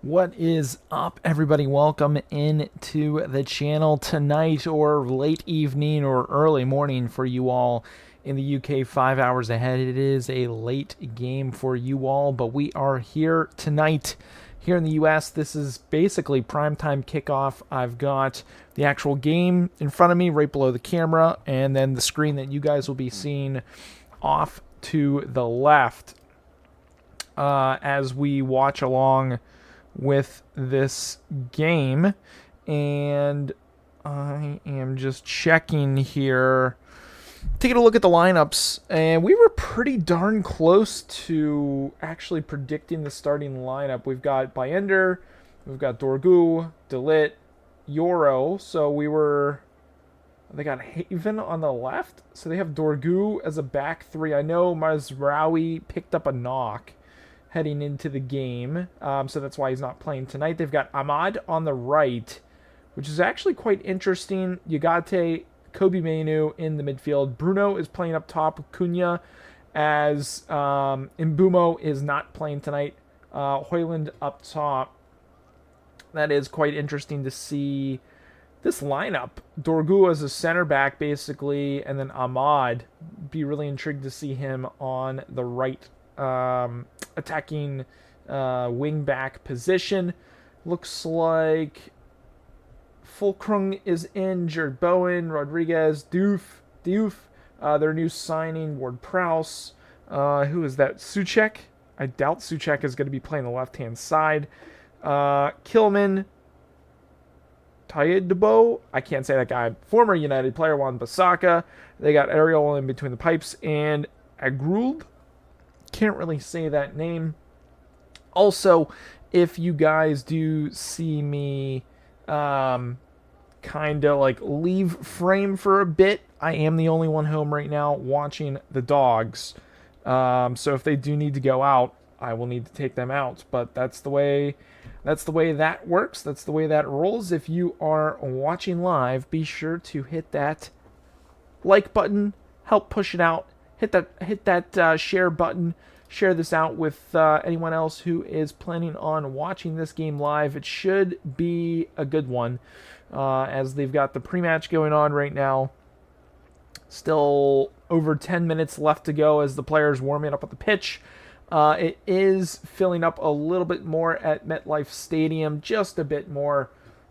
What is up, everybody? Welcome into the channel tonight, or late evening, or early morning for you all in the UK, 5 hours ahead. It is a late game for you all, but we are here tonight. Here in the US, this is basically primetime kickoff. I've got the actual game in front of me right below the camera, and then the screen that you guys will be seeing off to the left as we watch along with this game. And I am just checking here, taking a look at the lineups, and we were pretty darn close to actually predicting the starting lineup. We've got Bayender, we've got Dorgu, Delit, Yoro, so they got Haven on the left, so they have Dorgu as a back three. I know Mazraoui picked up a knock heading into the game, so that's why he's not playing tonight. They've got Ahmad on the right, which is actually quite interesting. Yagate, Kobe Mainu in the midfield. Bruno is playing up top. Cunha, as Mbumo is not playing tonight. Hoyland up top. That is quite interesting to see this lineup. Dorgu as a center back, basically, and then Ahmad. Be really intrigued to see him on the right attacking wing back position. Looks like Fulkrung is in, Jared Bowen, Rodriguez, Diouf, their new signing, Ward Prowse. Who is that? Suchek? I doubt Suchek is going to be playing the left-hand side. Kilman, Tayedebo, I can't say that guy. Former United player, Juan Basaka. They got Ariel in between the pipes, and Agrulb. Can't really say that name. Also, if you guys do see me kind of like leave frame for a bit, I am the only one home right now watching the dogs. So if they do need to go out, I will need to take them out. But that's the way that works. That's the way that rolls. If you are watching live, be sure to hit that like button, help push it out. Hit that share button. Share this out with anyone else who is planning on watching this game live. It should be a good one, as they've got the pre-match going on right now. Still over 10 minutes left to go as the players warming up at the pitch. It is filling up a little bit more at MetLife Stadium, just a bit more.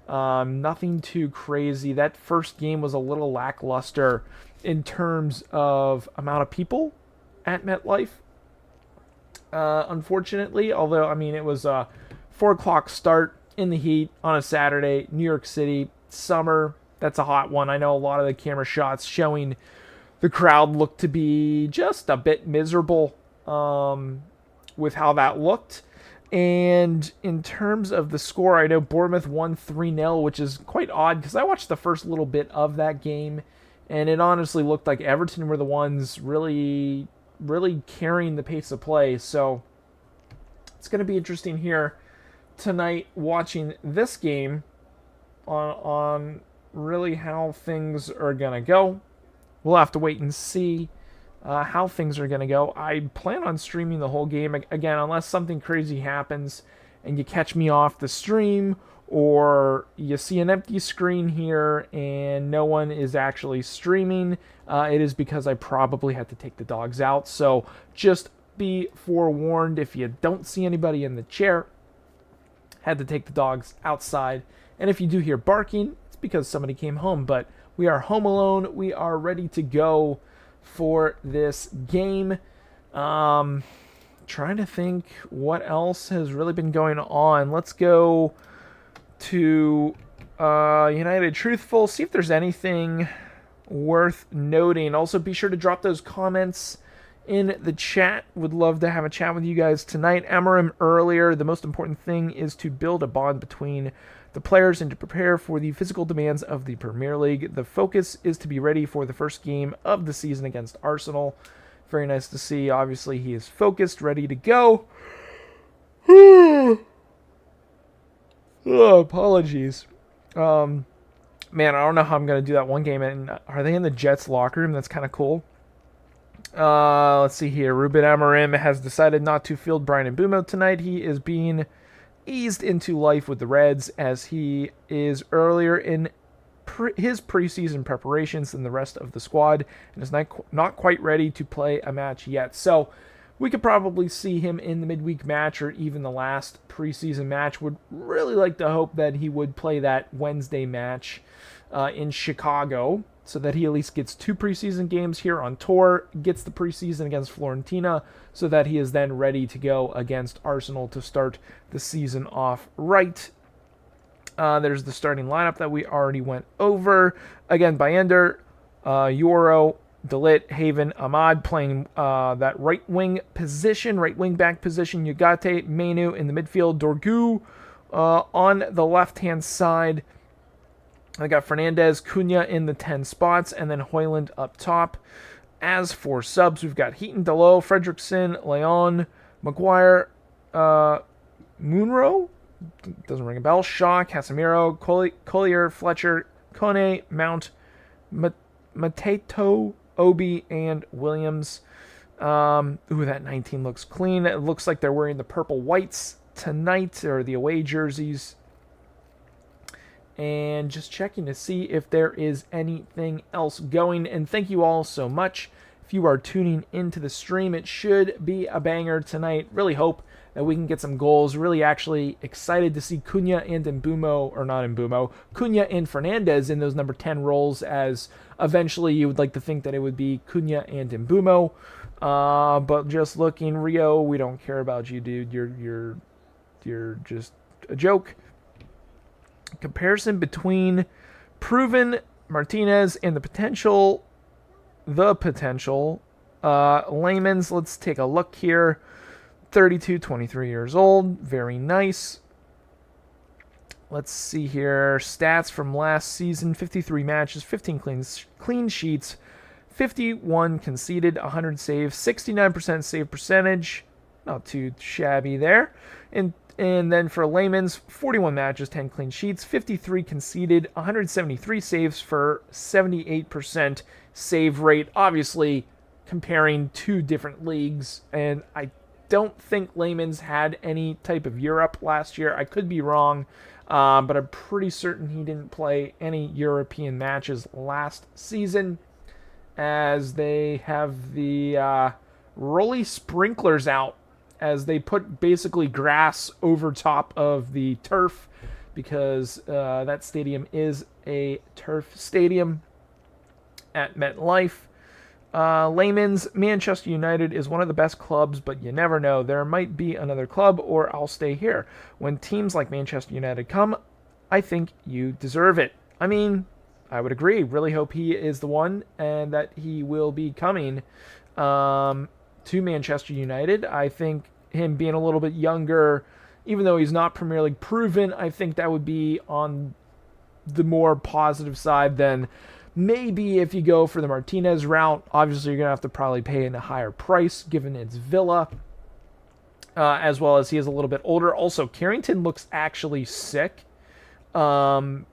Nothing too crazy. That first game was a little lackluster in terms of amount of people at MetLife. Unfortunately, although, I mean, it was a 4 o'clock start in the heat on a Saturday, New York City, summer. That's a hot one. I know a lot of the camera shots showing the crowd looked to be just a bit miserable with how that looked. And in terms of the score, I know Bournemouth won 3-0, which is quite odd because I watched the first little bit of that game, and it honestly looked like Everton were the ones really carrying the pace of play. So it's going to be interesting here tonight watching this game on really how things are going to go. We'll have to wait and see how things are going to go. I plan on streaming the whole game, again, unless something crazy happens and you catch me off the stream, or you see an empty screen here and no one is actually streaming. It is because I probably had to take the dogs out. So just be forewarned, if you don't see anybody in the chair, had to take the dogs outside. And if you do hear barking, it's because somebody came home. But we are home alone. We are ready to go for this game. Trying to think what else has really been going on. Let's go to United Truthful, see if there's anything worth noting. Also, be sure to drop those comments in the chat. Would love to have a chat with you guys tonight. Amarim earlier, the most important thing is to build a bond between the players and to prepare for the physical demands of the Premier League. The focus is to be ready for the first game of the season against Arsenal. Very nice to see. Obviously, he is focused, ready to go. Oh, apologies. Man, I don't know how I'm going to do that one game. And are they in the Jets locker room? That's kind of cool. Let's see here. Ruben Amorim has decided not to field Brian Mbumo tonight. He is being eased into life with the Reds as he is earlier in his preseason preparations than the rest of the squad and is not quite ready to play a match yet. So we could probably see him in the midweek match or even the last preseason match. Would really like to hope that he would play that Wednesday match in Chicago so that he at least gets 2 preseason games here on tour, gets the preseason against Fiorentina so that he is then ready to go against Arsenal to start the season off right. There's the starting lineup that we already went over. Again, Bayender, Euro, Dalit, Haven, Ahmad playing that right wing back position. Ugarte, Menu in the midfield. Dorgu on the left-hand side. I got Fernandez, Cunha in the 10 spots, and then Hoyland up top. As for subs, we've got Heaton, Dalot, Fredrickson, Leon, Maguire, Munro, doesn't ring a bell, Shaw, Casemiro, Collier, Fletcher, Kone, Mount, Mateto, Obi, and Williams. That 19 looks clean. It looks like they're wearing the purple whites tonight, or the away jerseys. And just checking to see if there is anything else going. And thank you all so much. If you are tuning into the stream, it should be a banger tonight. Really hope that we can get some goals. Really actually excited to see Cunha and Cunha and Fernandez in those number 10 roles, as eventually you would like to think that it would be Cunha and Mbumo. But just looking, Rio, we don't care about you, dude. You're just a joke. Comparison between proven Martinez and the potential layman's. Let's take a look here. 32, 23 years old. Very nice. Let's see here. Stats from last season. 53 matches, 15 clean sheets, 51 conceded, 100 saves, 69% save percentage. Not too shabby there. And then for layman's, 41 matches, 10 clean sheets, 53 conceded, 173 saves for 78% save rate. Obviously, comparing 2 different leagues, and I don't think layman's had any type of Europe last year. I could be wrong, but I'm pretty certain he didn't play any European matches last season, as they have the Rolly sprinklers out, as they put basically grass over top of the turf, because that stadium is a turf stadium at MetLife. Layman's, Manchester United is one of the best clubs, but you never know. There might be another club, or I'll stay here. When teams like Manchester United come, I think you deserve it. I mean, I would agree. Really hope he is the one, and that he will be coming to Manchester United. I think him being a little bit younger, even though he's not Premier League proven, I think that would be on the more positive side than maybe if you go for the Martinez route. Obviously, you're going to have to probably pay in a higher price, given it's Villa, as well as he is a little bit older. Also, Carrington looks actually sick. What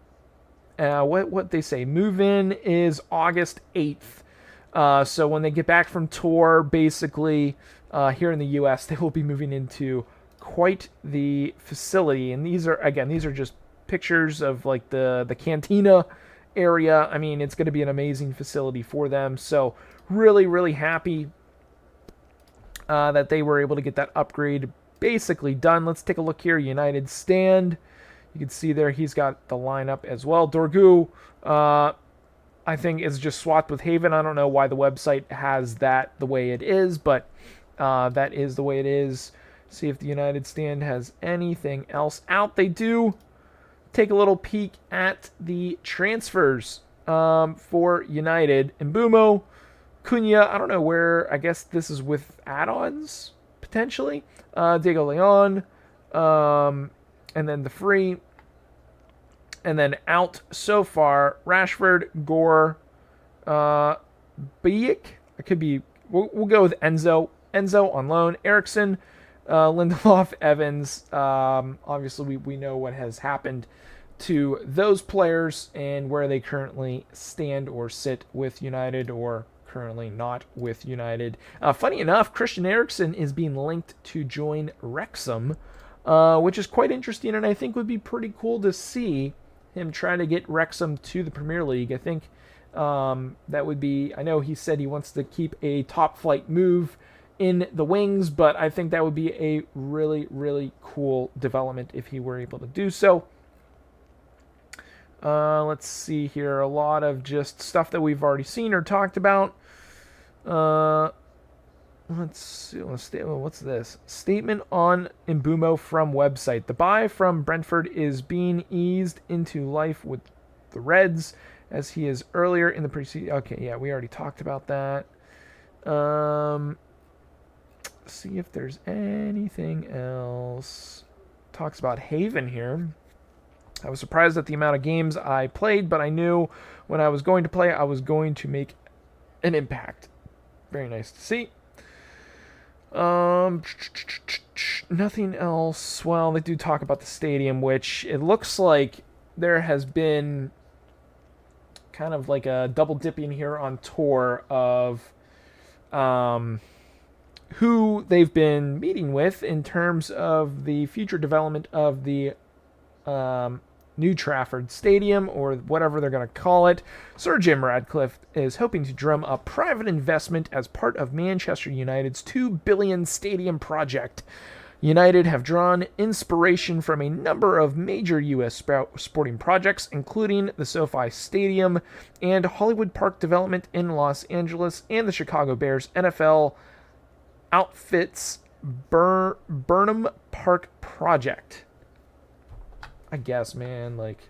they say, move-in is August 8th. So when they get back from tour, basically, here in the U.S., they will be moving into quite the facility. And these are just pictures of like the cantina area. I mean, it's going to be an amazing facility for them. So really, really happy that they were able to get that upgrade basically done. Let's take a look here. United stand. You can see there he's got the lineup as well. Dorgu, I think, is just swapped with Haven. I don't know why the website has that the way it is, but that is the way it is. See if the United stand has anything else out. They do. Take a little peek at the transfers for United. Mbumo, Cunha, I don't know where. I guess this is with add-ons, potentially. Diego Leon, and then the free. And then out so far, Rashford, Gore, Bayek. It could be. We'll go with Enzo. Enzo on loan. Eriksson, Lindelof, Evans. Obviously, we know what has happened to those players and where they currently stand or sit with United, or currently not with United. Funny enough, Christian Eriksen is being linked to join Wrexham which is quite interesting, and I think would be pretty cool to see him try to get Wrexham to the Premier League. I think that would be, I know he said he wants to keep a top flight move in the wings, but I think that would be a really, really cool development if he were able to do so. Let's see here. A lot of just stuff that we've already seen or talked about. Let's see. What's this? Statement on Mbumo from website. The buy from Brentford is being eased into life with the Reds, as he is earlier in the preseason. Okay, yeah, we already talked about that. See if there's anything else. Talks about Haven here. I was surprised at the amount of games I played, but I knew when I was going to play, I was going to make an impact. Very nice to see. Nothing else. Well, they do talk about the stadium, which it looks like there has been kind of like a double dipping here on tour of who they've been meeting with in terms of the future development of the New Trafford Stadium, or whatever they're going to call it. Sir Jim Ratcliffe is hoping to drum up private investment as part of Manchester United's $2 billion stadium project. United have drawn inspiration from a number of major U.S. sporting projects, including the SoFi Stadium and Hollywood Park development in Los Angeles, and the Chicago Bears NFL outfits Burnham Park project. I guess, man, like,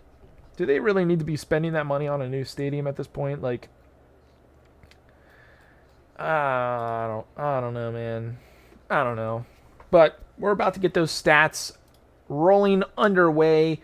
do they really need to be spending that money on a new stadium at this point? Like, I don't know, man. I don't know. But we're about to get those stats rolling underway.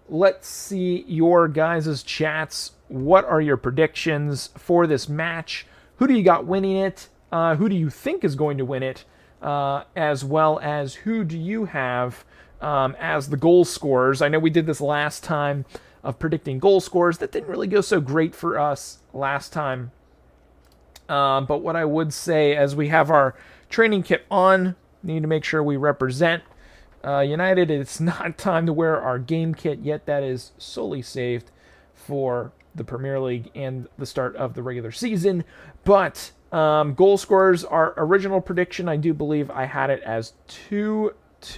Let's see your guys' chats. What are your predictions for this match? Who do you got winning it? Who do you think is going to win it? As well as who do you have as the goal scorers? I know we did this last time of predicting goal scorers. That didn't really go so great for us last time. But what I would say, as we have our training kit on, need to make sure we represent United. It's not time to wear our game kit yet. That is solely saved for the Premier League and the start of the regular season. But goal scorers, our original prediction, I do believe I had it as 2-2,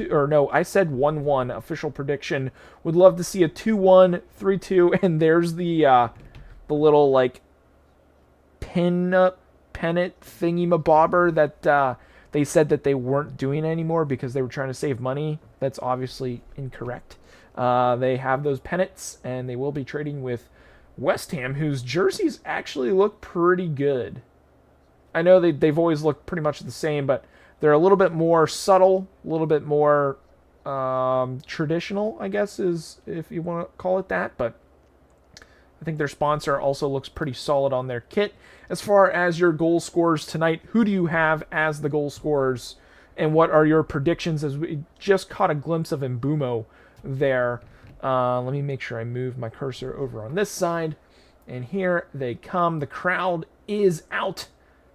or no, I said 1-1 official prediction. Would love to see a 2-1, 3-2, and there's the little like pennant thingy-mabobber that they said that they weren't doing anymore because they were trying to save money. That's obviously incorrect. They have those pennants, and they will be trading with West Ham, whose jerseys actually look pretty good. I know they've always looked pretty much the same, but they're a little bit more subtle, a little bit more traditional, I guess, is if you want to call it that. But I think their sponsor also looks pretty solid on their kit. As far as your goal scorers tonight, who do you have as the goal scorers, and what are your predictions? As we just caught a glimpse of Mbumo there. Let me make sure I move my cursor over on this side. And here they come. The crowd is out,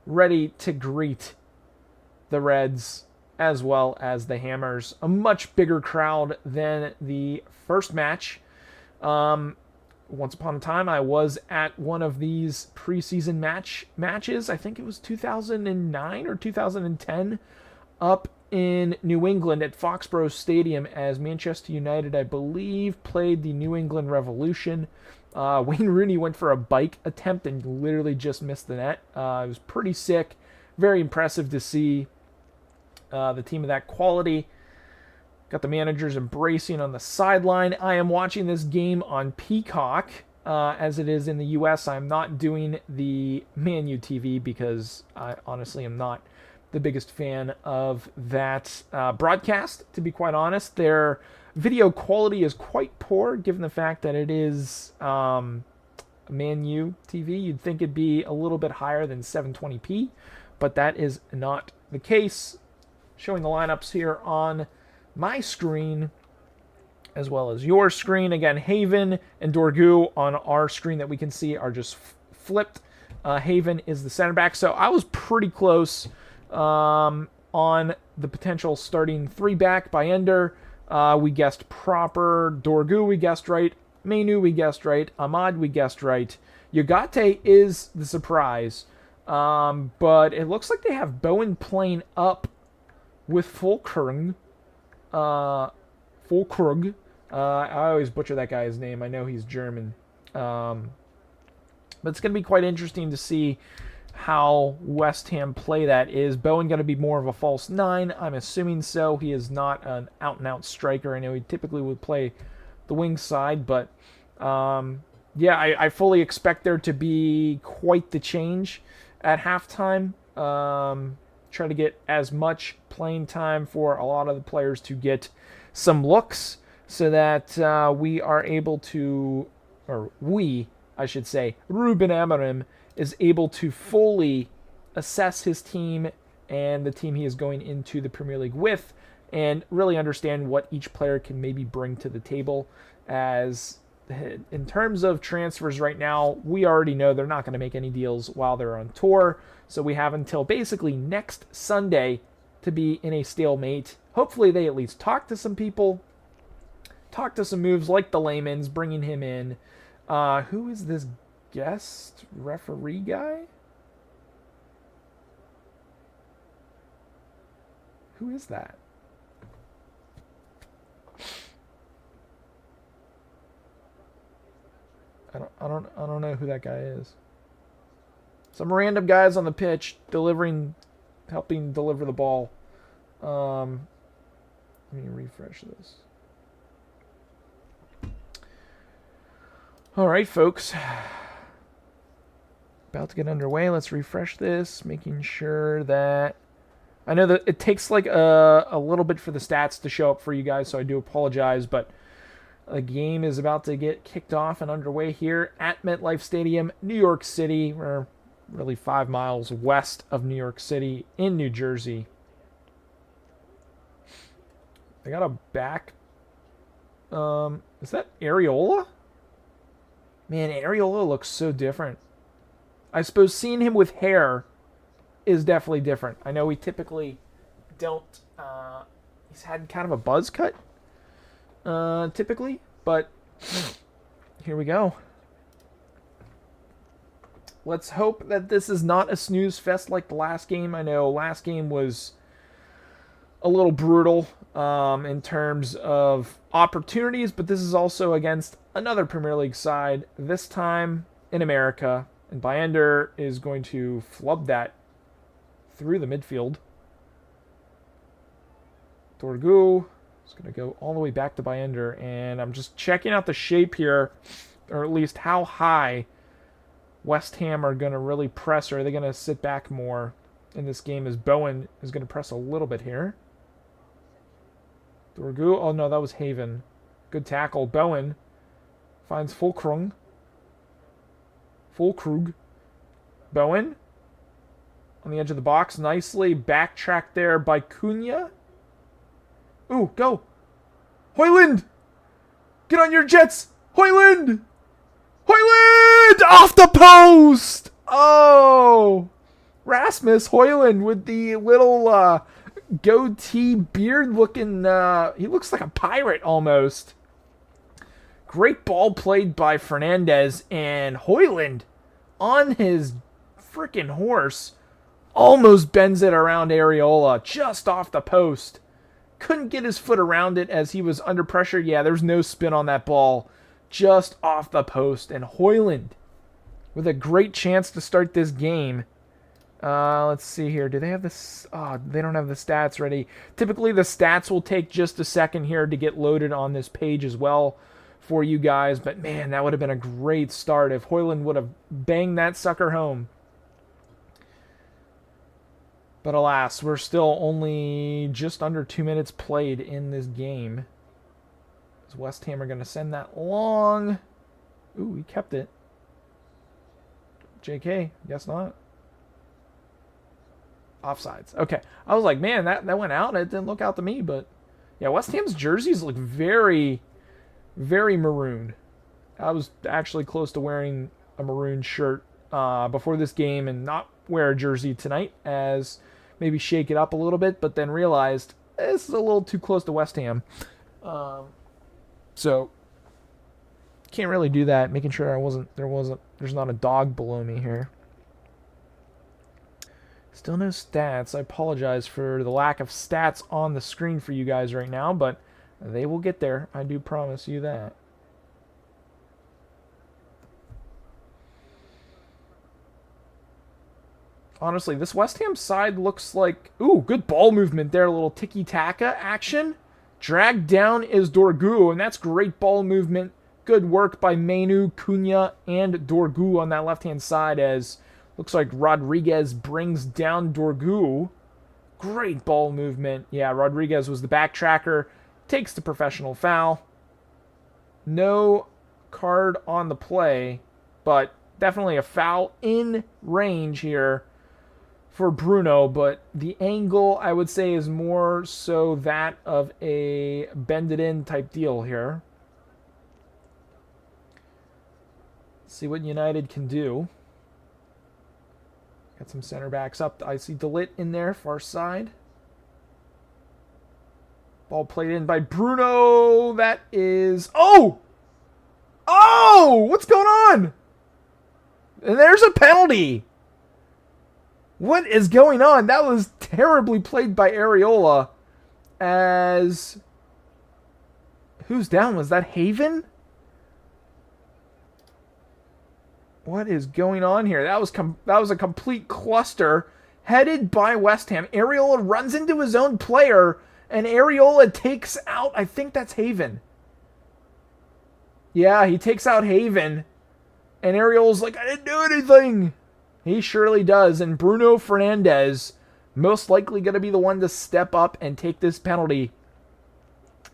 ready to greet the Reds as well as the Hammers. A much bigger crowd than the first match. Once upon a time, I was at one of these preseason matches. I think it was 2009 or 2010, up in New England at Foxborough Stadium, as Manchester United, I believe, played the New England Revolution. Wayne Rooney went for a bike attempt and literally just missed the net. It was pretty sick. Very impressive to see the team of that quality. Got the managers embracing on the sideline. I am watching this game on Peacock, as it is in the U.S. I'm not doing the Man U TV because I honestly am not the biggest fan of that broadcast, to be quite honest. Their video quality is quite poor, given the fact that it is Man U TV. You'd think it'd be a little bit higher than 720p, but that is not the case. Showing the lineups here on my screen as well as your screen. Again, Haven and Dorgu on our screen that we can see are just flipped. Haven is the center back. So I was pretty close on the potential starting 3-back by Ender. We guessed proper. Dorgu, we guessed right. Menu, we guessed right. Ahmad, we guessed right. Yogate is the surprise. But it looks like they have Bowen playing up with Fulkrug. Fulkrug. I always butcher that guy's name. I know he's German. But it's going to be quite interesting to see how West Ham play that. Is Bowen going to be more of a false nine? I'm assuming so. He is not an out-and-out striker. I know he typically would play the wing side, but yeah, I fully expect there to be quite the change at halftime. Try to get as much playing time for a lot of the players to get some looks so that we are able to, or we, I should say, Ruben Amorim is able to fully assess his team and the team he is going into the Premier League with and really understand what each player can maybe bring to the table. As in terms of transfers right now, we already know they're not going to make any deals while they're on tour. So we have until basically next Sunday to be in a stalemate. Hopefully they at least talk to some people, talk to some moves like the Layman's, bringing him in. Who is this guest referee guy? Who is that? I don't know who that guy is. Some random guys on the pitch helping deliver the ball. Let me refresh this. All right, folks. About to get underway. Let's refresh this, making sure that I know that it takes like a little bit for the stats to show up for you guys, so I do apologize, but the game is about to get kicked off and underway here at MetLife Stadium, New York City. We're really 5 miles west of New York City in New Jersey. They got a back. Is that Areola? Man, Areola looks so different. I suppose seeing him with hair is definitely different. I know we typically don't. He's had kind of a buzz cut. Typically, but here we go. Let's hope that this is not a snooze fest like the last game. I know last game was a little brutal in terms of opportunities, but this is also against another Premier League side, this time in America, and Bayender is going to flub that through the midfield. Dorgu is going to go all the way back to Bayender, and I'm just checking out the shape here, or at least how high West Ham are going to really press, or are they going to sit back more in this game as Bowen is going to press a little bit here. Dorgu, oh no, that was Haven. Good tackle. Bowen finds Fulkrug. Bowen on the edge of the box. Nicely backtracked there by Cunha. Ooh, go. Højlund! Get on your jets! Højlund! Højlund! Off the post! Oh! Rasmus Højlund with the little goatee beard looking, he looks like a pirate almost. Great ball played by Fernandez, and Højlund on his freaking horse almost bends it around Areola just off the post. Couldn't get his foot around it as he was under pressure. Yeah, there's no spin on that ball. Just off the post. And Højlund with a great chance to start this game. Let's see here. Do they have this? Oh, they don't have the stats ready. Typically, the stats will take just a second here to get loaded on this page as well for you guys. But man, that would have been a great start if Højlund would have banged that sucker home. But alas, we're still only just under 2 minutes played in this game. As West Ham are going to send that long. Ooh, he kept it. JK, guess not. Offsides. Okay. I was like, man, that went out. It didn't look out to me, but yeah, West Ham's jerseys look very, very maroon. I was actually close to wearing a maroon shirt before this game and not wear a jersey tonight, as maybe shake it up a little bit, but then realized this is a little too close to West Ham. So can't really do that. Making sure there's not a dog below me here. Still no stats. I apologize for the lack of stats on the screen for you guys right now, but they will get there. I do promise you that. Honestly, this West Ham side looks like... Ooh, good ball movement there. A little tiki-taka action. Dragged down is Dorgu, and that's great ball movement. Good work by Mainu, Cunha, and Dorgu on that left-hand side as looks like Rodriguez brings down Dorgu. Great ball movement. Yeah, Rodriguez was the backtracker. Takes the professional foul. No card on the play, but definitely a foul in range here for Bruno, but the angle, I would say, is more so that of a bend-it-in type deal here. See what United can do. Got some center backs up. I see DeLitt in there, far side. Ball played in by Bruno. That is... Oh! Oh! What's going on? And there's a penalty. What is going on? That was terribly played by Areola. As... Who's down? Was that Haven? What is going on here? That was a complete cluster headed by West Ham. Areola runs into his own player, and Areola takes out... I think that's Haven. Yeah, he takes out Haven. And Areola's like, I didn't do anything. He surely does. And Bruno Fernandes, most likely going to be the one to step up and take this penalty.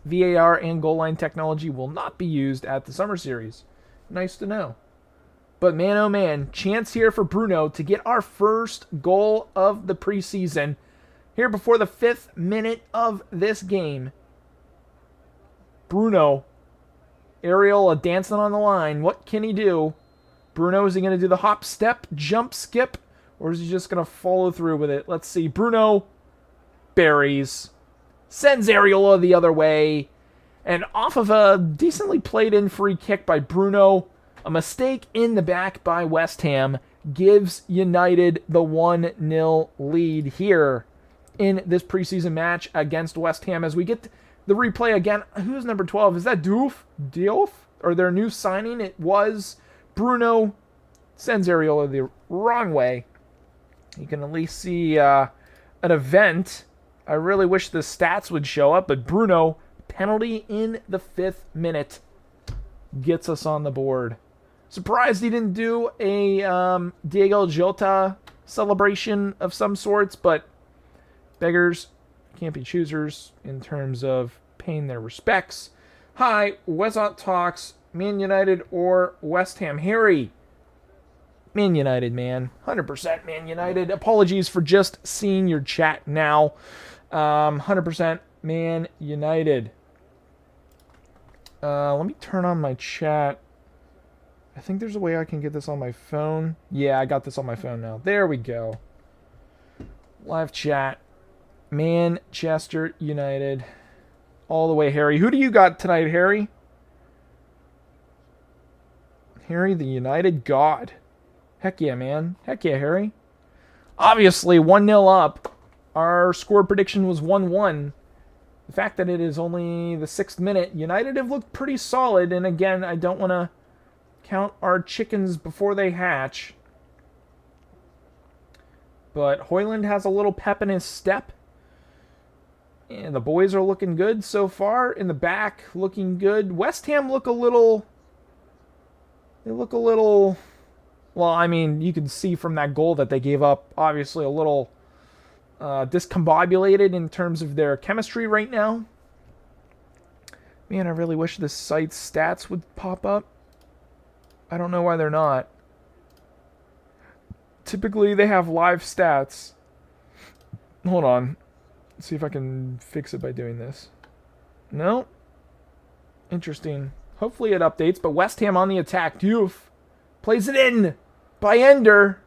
VAR and goal line technology will not be used at the Summer Series. Nice to know. But man, oh man, chance here for Bruno to get our first goal of the preseason. Here before the 5th minute of this game. Bruno. Areola dancing on the line. What can he do? Bruno, is he going to do the hop, step, jump, skip? Or is he just going to follow through with it? Let's see. Bruno buries. Sends Areola the other way. And off of a decently played in free kick by Bruno, a mistake in the back by West Ham gives United the 1-0 lead here in this preseason match against West Ham. As we get the replay again, who's number 12? Is that Diouf? Or their new signing? It was... Bruno sends Areola the wrong way. You can at least see an event. I really wish the stats would show up, but Bruno, penalty in the 5th minute, gets us on the board. Surprised he didn't do a Diego Jota celebration of some sorts, but beggars can't be choosers in terms of paying their respects. Hi, Wezzot talks. Man United or West Ham? Harry. Man United, man. 100% Man United. Apologies for just seeing your chat now. 100% Man United. Let me turn on my chat. I think there's a way I can get this on my phone. Yeah, I got this on my phone now. There we go. Live chat. Manchester United. All the way, Harry. Who do you got tonight, Harry? Harry, the United God. Heck yeah, man. Heck yeah, Harry. Obviously, 1-0 up. Our score prediction was 1-1. The fact that it is only the 6th minute, United have looked pretty solid. And again, I don't want to count our chickens before they hatch. But Hoyland has a little pep in his step. And the boys are looking good so far. In the back, looking good. West Ham look a little... They look a little... Well, I mean, you can see from that goal that they gave up, obviously a little discombobulated in terms of their chemistry right now. Man, I really wish this site's stats would pop up. I don't know why they're not. Typically, they have live stats. Hold on. Let's see if I can fix it by doing this. No. Interesting. Hopefully it updates, but West Ham on the attack. Diouf plays it in by Ender.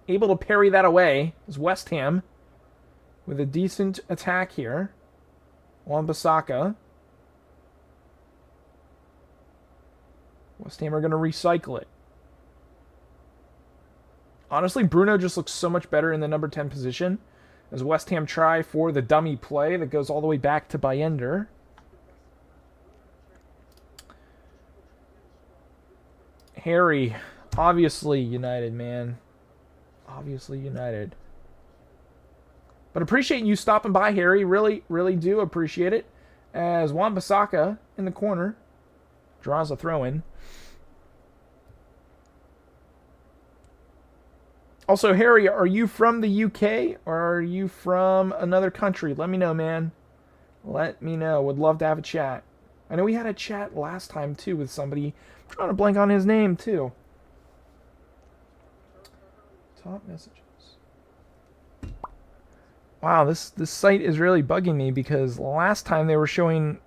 Able to parry that away is West Ham with a decent attack here. Wan-Bissaka. West Ham are going to recycle it. Honestly, Bruno just looks so much better in the number 10 position. As West Ham try for the dummy play that goes all the way back to Bayender. Harry, obviously United, man. Obviously United. But appreciate you stopping by, Harry. Really, really do appreciate it. As Wan-Bissaka in the corner draws a throw-in. Also, Harry, are you from the UK or are you from another country? Let me know, man. Let me know. Would love to have a chat. I know we had a chat last time, too, with somebody. I'm trying to blank on his name, too. Top messages. Wow, this site is really bugging me because last time they were showing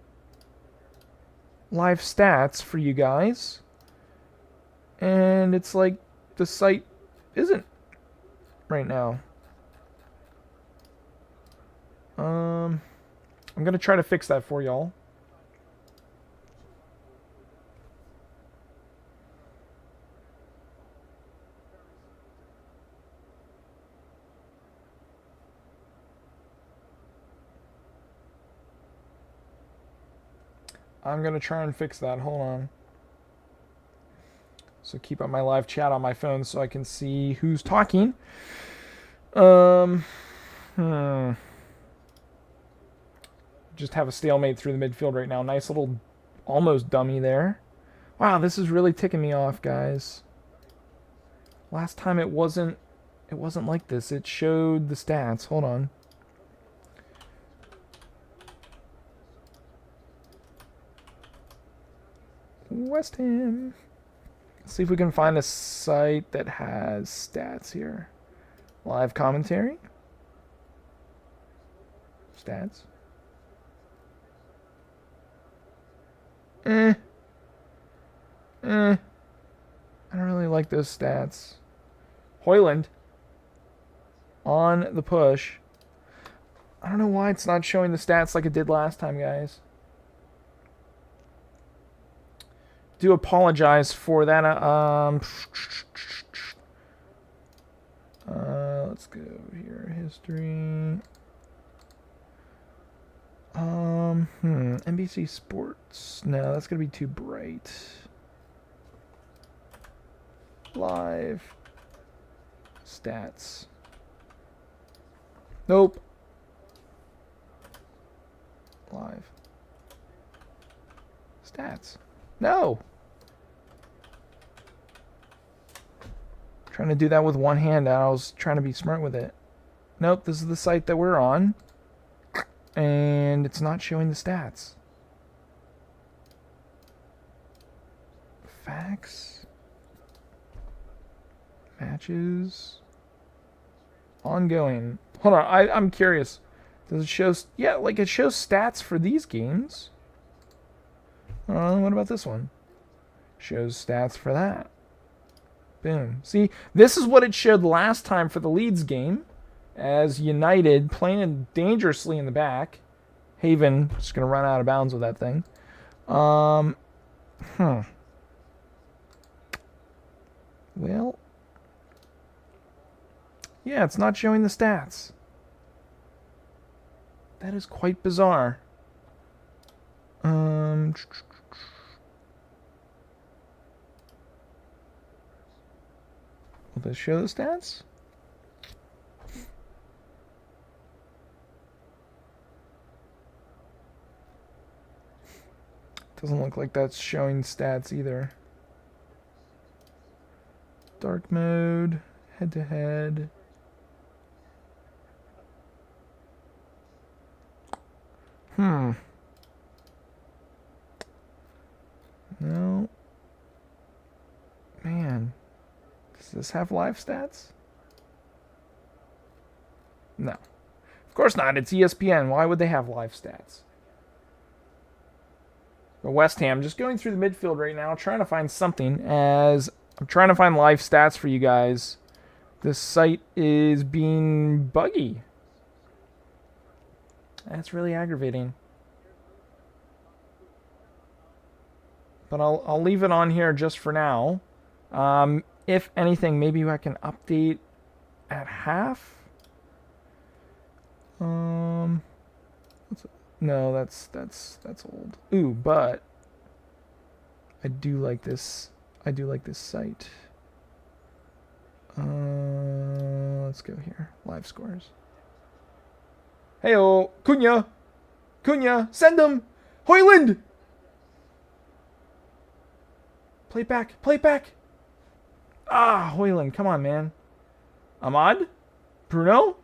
live stats for you guys. And it's like the site isn't right now. I'm going to try to fix that for y'all. I'm going to try and fix that. Hold on. So keep up my live chat on my phone so I can see who's talking. Just have a stalemate through the midfield right now. Nice little almost dummy there. Wow, this is really ticking me off, guys. Last time it wasn't like this. It showed the stats. Hold on. West Ham. Let's see if we can find a site that has stats here. Live commentary. Stats. I don't really like those stats. Hoyland. On the push. I don't know why it's not showing the stats like it did last time, guys. Do apologize for that. Let's go here. History. NBC Sports. No, that's gonna be too bright. Live stats. Nope. Live stats. No. Trying to do that with one hand. I was trying to be smart with it. Nope, this is the site that we're on. And it's not showing the stats. Facts. Matches. Ongoing. Hold on, I'm curious. Does it show... Yeah, like it shows stats for these games. What about this one? Shows stats for that. Boom. See, this is what it showed last time for the Leeds game. As United playing dangerously in the back. Haven just going to run out of bounds with that thing. Well. Yeah, it's not showing the stats. That is quite bizarre. Will this show the stats? Doesn't look like that's showing stats either. Dark mode, head to head. No. Man. Does this have live stats? No. Of course not. It's ESPN. Why would they have live stats? But West Ham, just going through the midfield right now, trying to find something as I'm trying to find live stats for you guys. This site is being buggy. That's really aggravating. But I'll leave it on here just for now. If anything, maybe I can update at half. No, that's old. Ooh, but I do like this. I do like this site. Let's go here. Live scores. Heyo, Cunha, send him, Hoyland. Play it back, play it back. Ah, Hoyland, come on, man. Ahmad, Bruno,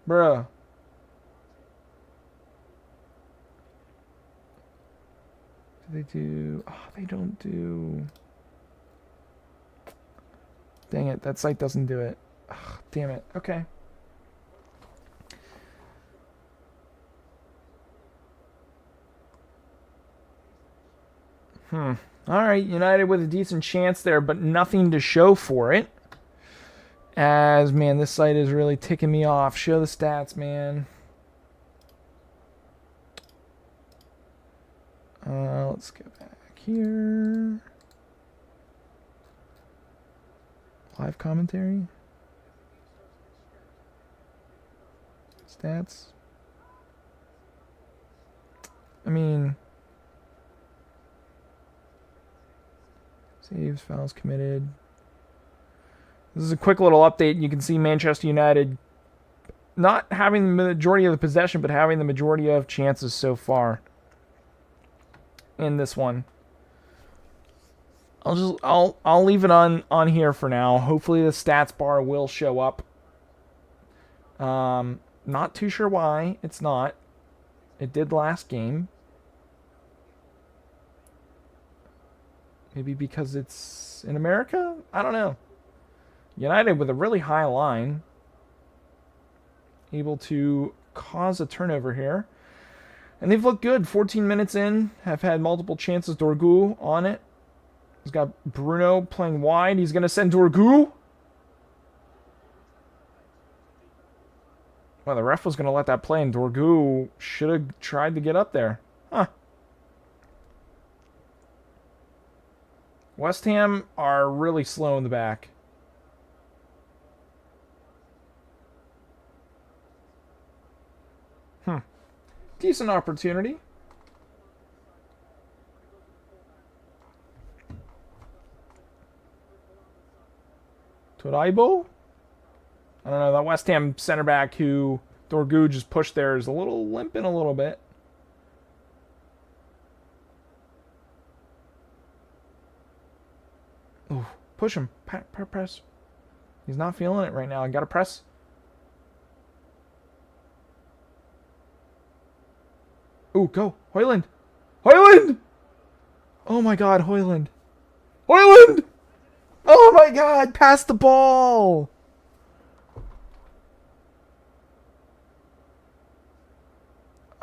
bruh. Do they do? Oh, they don't do. Dang it, that site doesn't do it. Ugh, damn it. Okay. Alright, United with a decent chance there, but nothing to show for it. As, man, this site is really ticking me off. Show the stats, man. Let's go back here. Live commentary. Stats. I mean, saves, fouls committed. This is a quick little update. You can see Manchester United not having the majority of the possession, but having the majority of chances so far in this one. I'll leave it on here for now. Hopefully the stats bar will show up. Not too sure why it's not. It did last game. Maybe because it's in America? I don't know. United with a really high line. Able to cause a turnover here. And they've looked good. 14 minutes in. Have had multiple chances. Dorgu on it. He's got Bruno playing wide. He's going to send Dorgu. Well, the ref was going to let that play, and Dorgu should have tried to get up there. Huh. West Ham are really slow in the back. Decent opportunity. Toraibo? I don't know. That West Ham center back who Dorgu just pushed there is a little limping a little bit. Ooh, push him. Press. He's not feeling it right now. I gotta press. Ooh, go. Hoyland. Hoyland! Oh my god, Hoyland. Hoyland! Oh my god, pass the ball!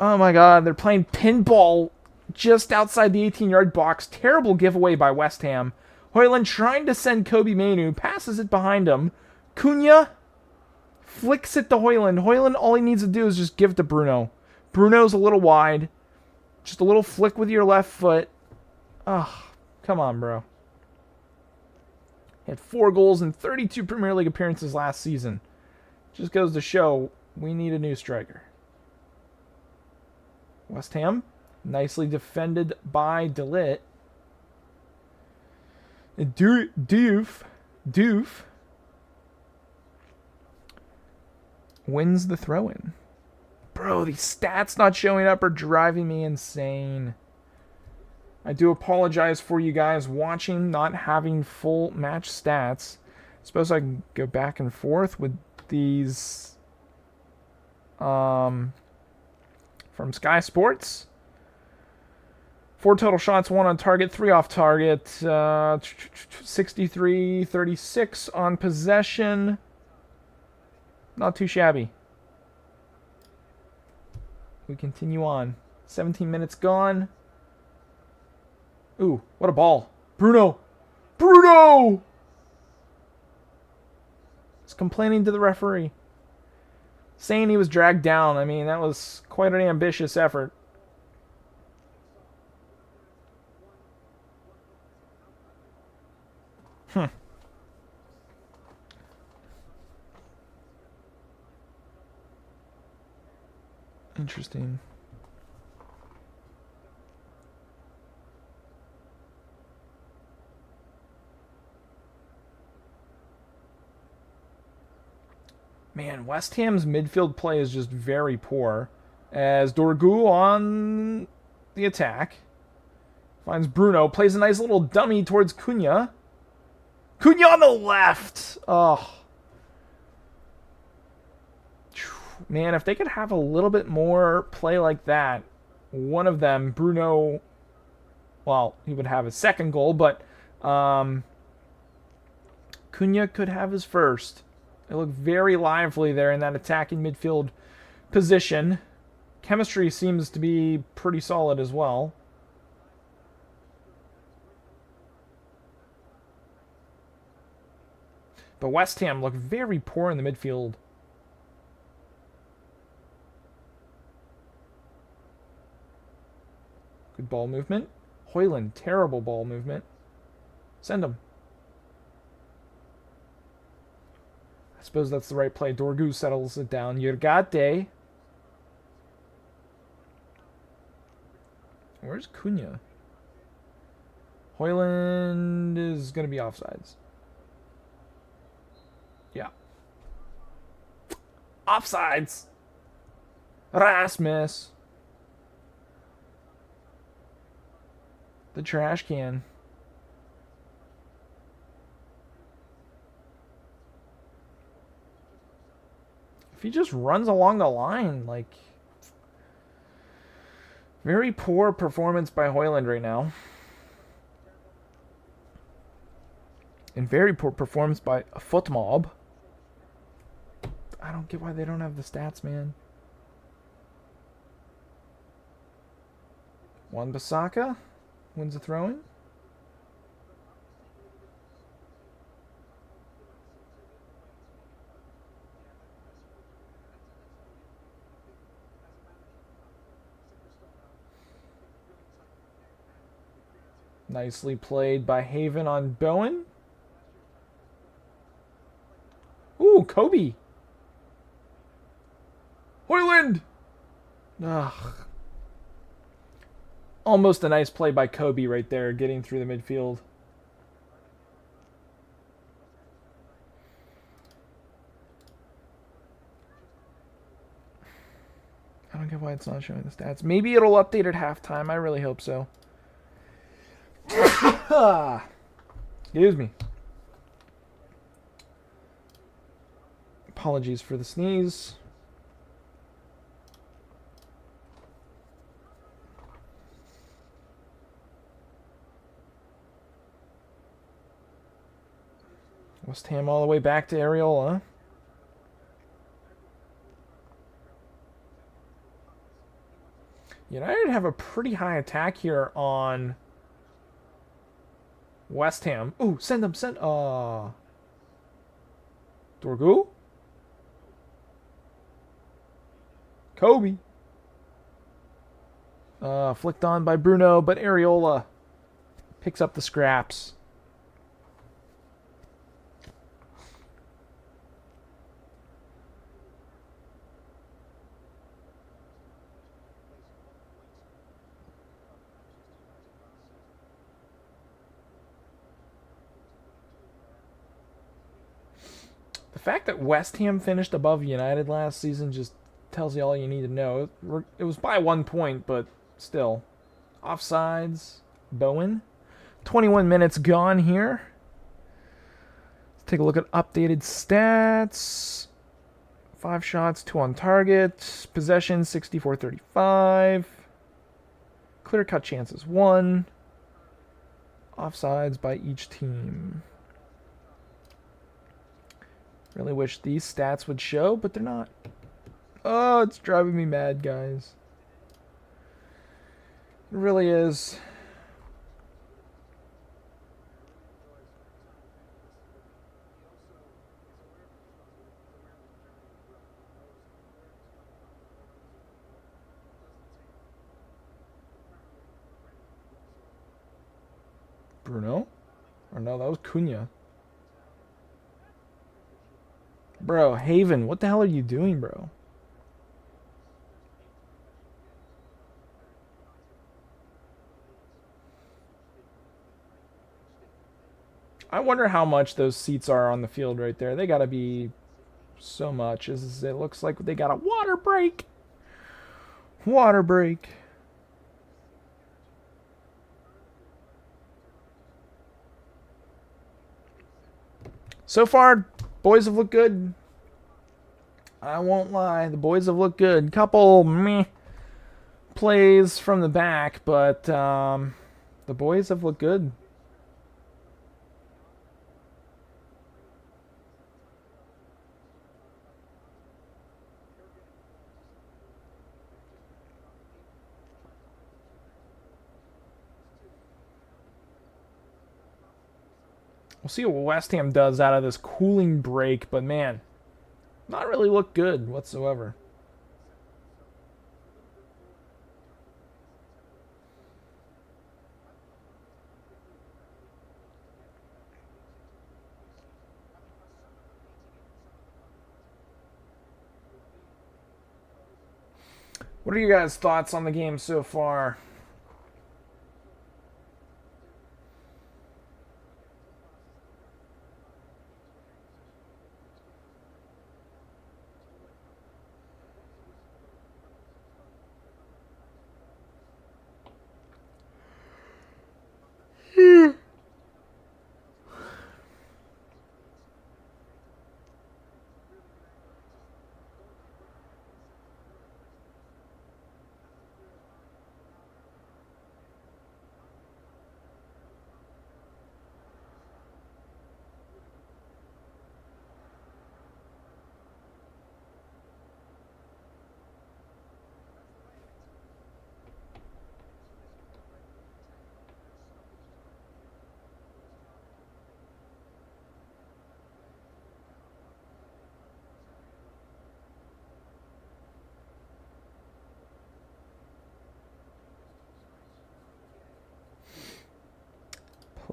Oh my god, they're playing pinball just outside the 18-yard box. Terrible giveaway by West Ham. Hoyland trying to send Kobe Mainu, passes it behind him. Cunha flicks it to Hoyland. Hoyland, all he needs to do is just give it to Bruno. Bruno's a little wide. Just a little flick with your left foot. Oh, come on, bro. He had 4 goals in 32 Premier League appearances last season. Just goes to show we need a new striker. West Ham, nicely defended by De Ligt. Doof wins the throw-in. Bro, these stats not showing up are driving me insane. I do apologize for you guys watching, not having full match stats. I suppose I can go back and forth with these from Sky Sports. 4 total shots, 1 on target, 3 off target, 63-36 on possession. Not too shabby. We continue on. 17 minutes gone. Ooh, what a ball. Bruno! Bruno! He's complaining to the referee. Saying he was dragged down. I mean, that was quite an ambitious effort. Interesting. Man, West Ham's midfield play is just very poor. As Dorgu on the attack. Finds Bruno. Plays a nice little dummy towards Cunha. Cunha on the left! Oh. Man, if they could have a little bit more play like that, one of them, Bruno, well, he would have his second goal, but Cunha could have his first. They look very lively there in that attacking midfield position. Chemistry seems to be pretty solid as well. But West Ham look very poor in the midfield. Good ball movement. Højlund, terrible ball movement. Send him. I suppose that's the right play. Dorgu settles it down. Yurgate. Where's Cunha? Højlund is going to be offsides. Yeah. Offsides. Rasmus. The trash can. If he just runs along the line, like... Very poor performance by Højlund right now. And very poor performance by a foot mob. I don't get why they don't have the stats, man. Wan-Bissaka wins a throw-in. Nicely played by Haven on Bowen. Ooh, Kobe. Højlund! Ugh. Almost a nice play by Kobe right there, getting through the midfield. I don't get why it's not showing the stats. Maybe it'll update at halftime. I really hope so. Excuse me. Apologies for the sneeze. West Ham all the way back to Areola. United have a pretty high attack here on West Ham. Ooh, send them, send... Dorgu? Kobe. Flicked on by Bruno, but Areola picks up the scraps. The fact that West Ham finished above United last season just tells you all you need to know. It was by 1 point, but still. Offsides. Bowen. 21 minutes gone here. Let's take a look at updated stats. 5 shots, 2 on target. Possession, 64-35. Clear-cut chances, 1. Offsides by each team. Really wish these stats would show, but they're not. Oh, it's driving me mad, guys. It really is. Bruno? Or no, that was Cunha. Bro, Haven, what the hell are you doing, bro? I wonder how much those seats are on the field right there. They got to be so much. It looks like they got a water break. Water break. So far, boys have looked good. I won't lie. The boys have looked good. Couple meh plays from the back, but the boys have looked good. We'll see what West Ham does out of this cooling break, but man, not really looked good whatsoever. What are your guys' thoughts on the game so far?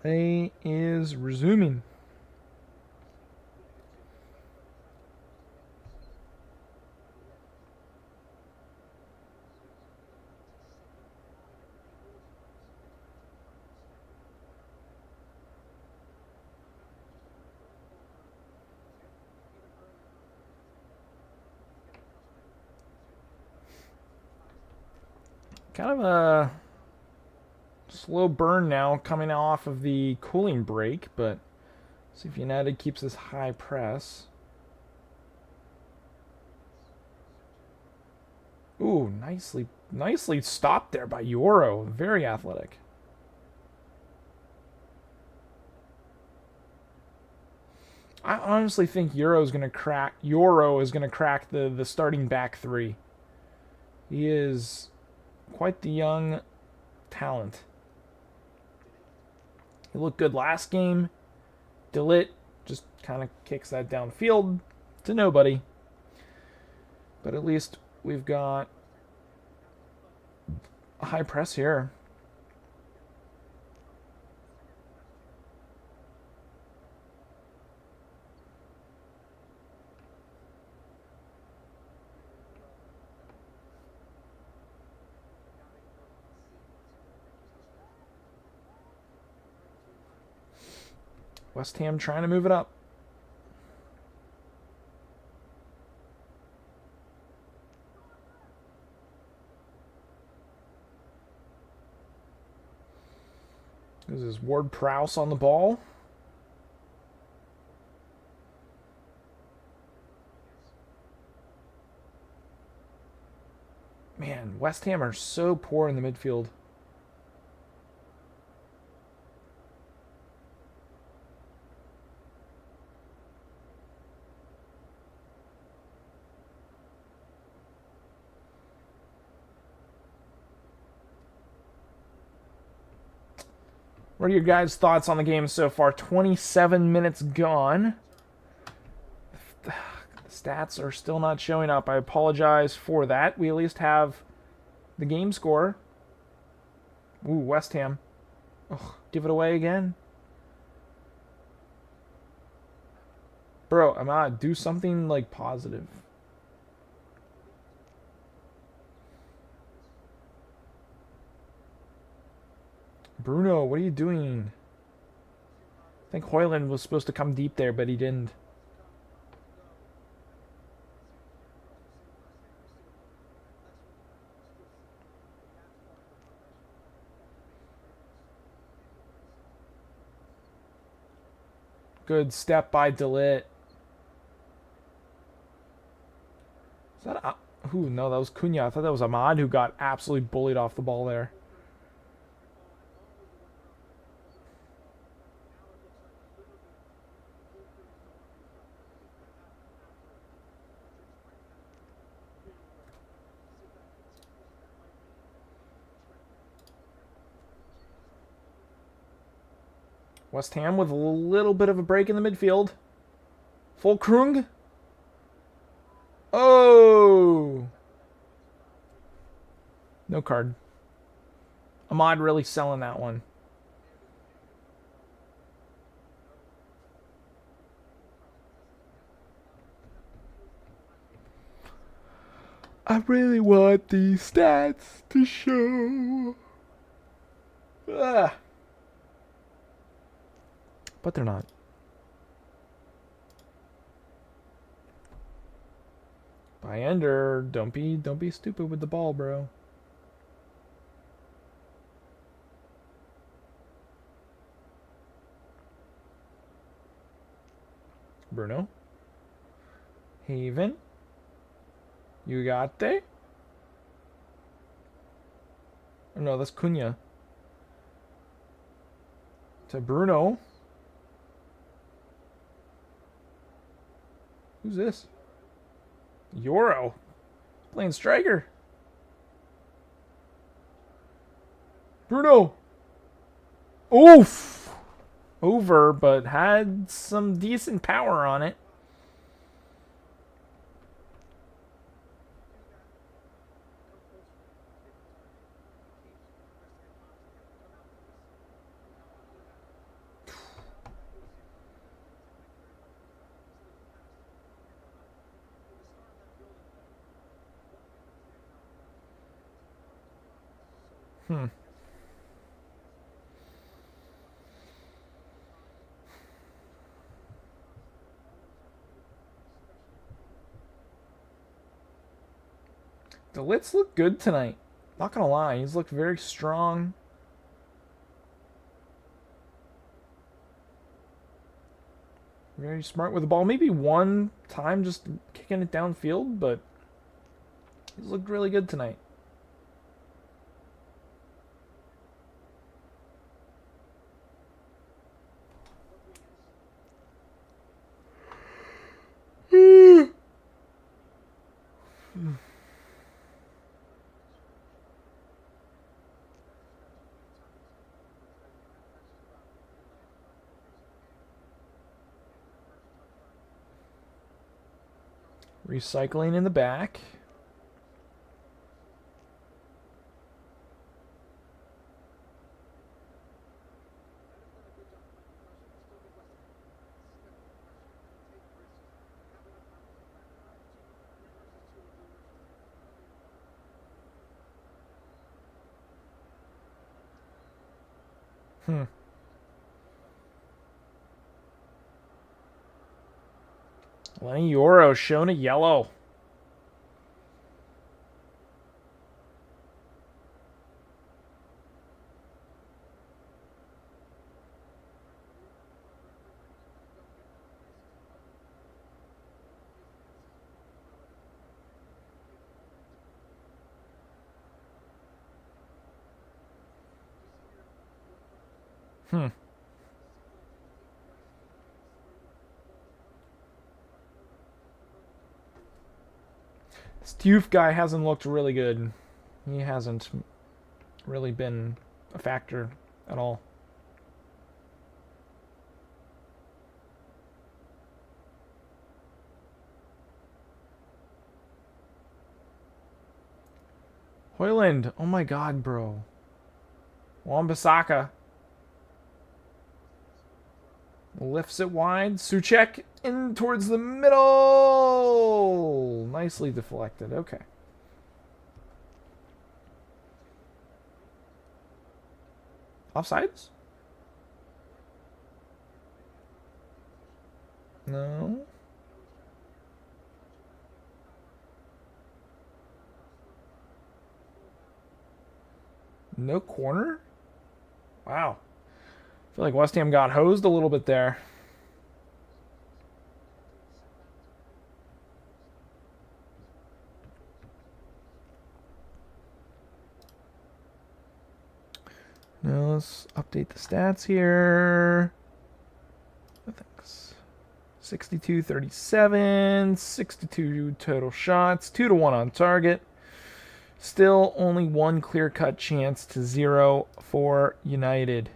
Play is resuming. Kind of a slow burn now coming off of the cooling break, but see if United keeps this high press. Ooh, nicely stopped there by Euro. Very athletic. I honestly think Euro is gonna crack the starting back three. He is quite the young talent. He looked good last game. DeLitt just kind of kicks that downfield to nobody. But at least we've got a high press here. West Ham trying to move it up. This is Ward-Prowse on the ball. Man, West Ham are so poor in the midfield. What are your guys' thoughts on the game so far? 27 minutes gone. The stats are still not showing up. I apologize for that. We at least have the game score. Ooh, West Ham. Ugh, give it away again. Bro, I'm gonna do something like positive. Bruno, what are you doing? I think Hoyland was supposed to come deep there, but he didn't. Good step by Delit. Is that who? No, that was Cunha. I thought that was Ahmad who got absolutely bullied off the ball there. West Ham with a little bit of a break in the midfield. Fulkrung. Oh! No card. Ahmad really selling that one. I really want these stats to show. Ah. But they're not. By Ender, don't be stupid with the ball, bro. Bruno. Haven. Ugarte. Oh, no, that's Cunha. To Bruno. Who's this? Euro. Playing striker. Bruno. Oof. Over, but had some decent power on it. The Lits look good tonight. Not gonna lie, he's looked very strong. Very smart with the ball. Maybe one time just kicking it downfield, but he's looked really good tonight. Recycling in the back. Lenny Yoro shown a yellow. This Diouf guy hasn't looked really good. He hasn't really been a factor at all. Hoyland, oh my god, bro. Wan-Bissaka lifts it wide. Souček in towards the middle. Nicely deflected. Okay. Offsides? No. No corner? Wow. I feel like West Ham got hosed a little bit there. Now let's update the stats here. Thanks. 62-37, 62 total shots, 2-1 on target. Still only one clear-cut chance to 0 for United.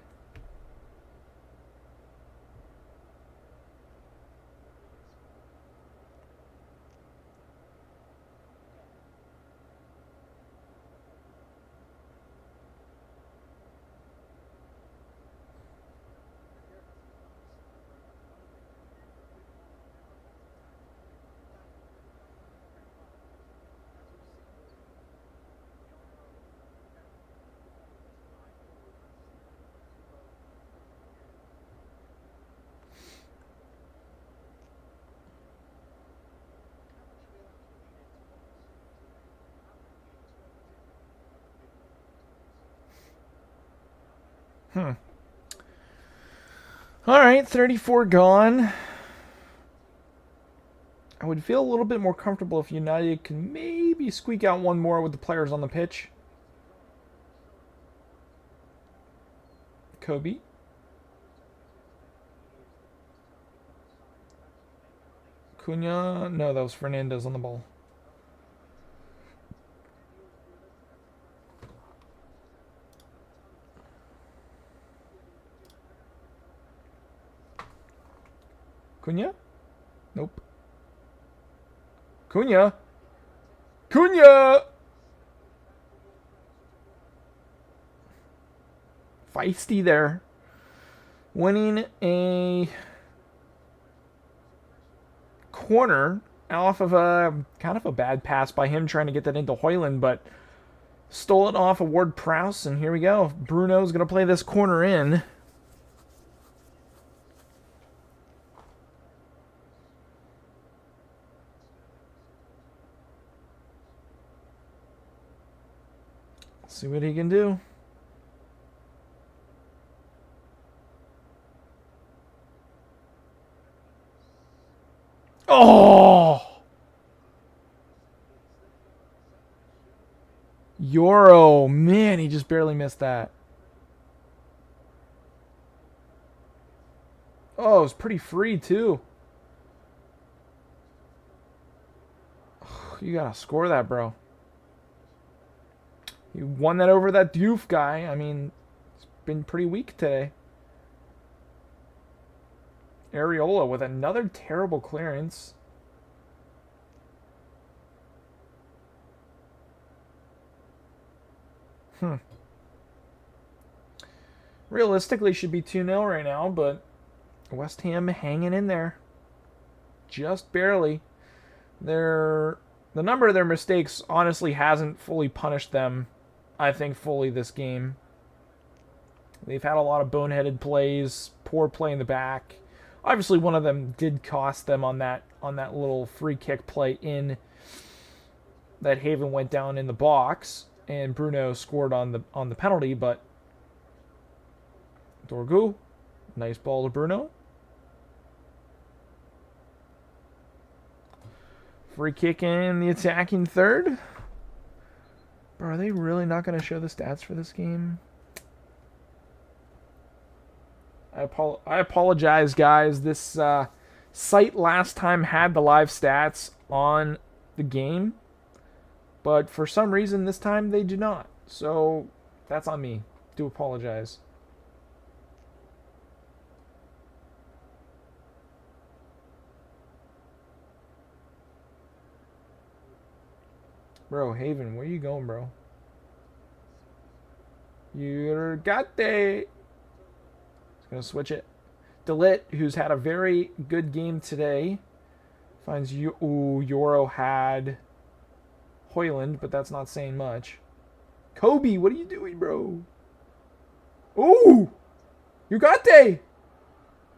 All right, 34 gone. I would feel a little bit more comfortable if United can maybe squeak out one more with the players on the pitch. Kobe. Cunha. No, that was Fernandez on the ball. Cunha? Nope. Cunha? Cunha! Feisty there. Winning a corner off of a kind of a bad pass by him trying to get that into Højlund, but stole it off of Ward-Prowse, and here we go. Bruno's going to play this corner in. See what he can do. Oh! Euro. Man, he just barely missed that. Oh, it was pretty free, too. You gotta score that, bro. You won that over that Diouf guy. I mean, it's been pretty weak today. Areola with another terrible clearance. Realistically, should be 2-0 right now, but West Ham hanging in there. Just barely. The number of their mistakes honestly hasn't fully punished them, I think, fully this game. They've had a lot of boneheaded plays, poor play in the back. Obviously, one of them did cost them on that little free kick play in that Haven went down in the box, and Bruno scored on the penalty. But Dorgu, nice ball to Bruno. Free kick in the attacking third. Bro, are they really not going to show the stats for this game? I apologize, guys. This site last time had the live stats on the game, but for some reason this time they do not. So that's on me. Do apologize. Bro, Haven, where you going, bro? You got the. Gonna switch it. Delit, who's had a very good game today, finds you. Ooh, Euro had Højlund, but that's not saying much. Kobe, what are you doing, bro? Ooh, you got the.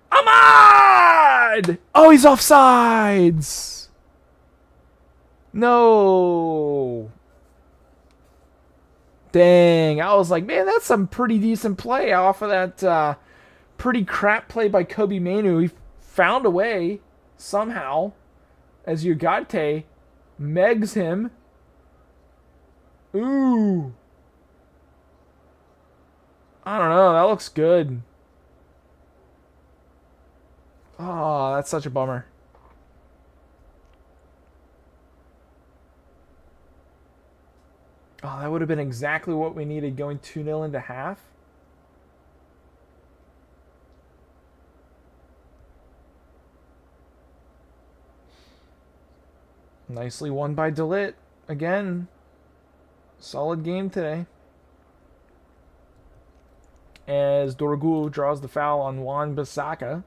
Ahmad! God! Oh, he's offsides! No! Dang, I was like, man, that's some pretty decent play off of that pretty crap play by Kobe Manu. He found a way, somehow, as Ugarte megs him. Ooh. I don't know, that looks good. Oh, that's such a bummer. Oh, that would have been exactly what we needed going 2-0 into half. Nicely won by Delit. Again, solid game today. As Dorogul draws the foul on Juan Bissaka.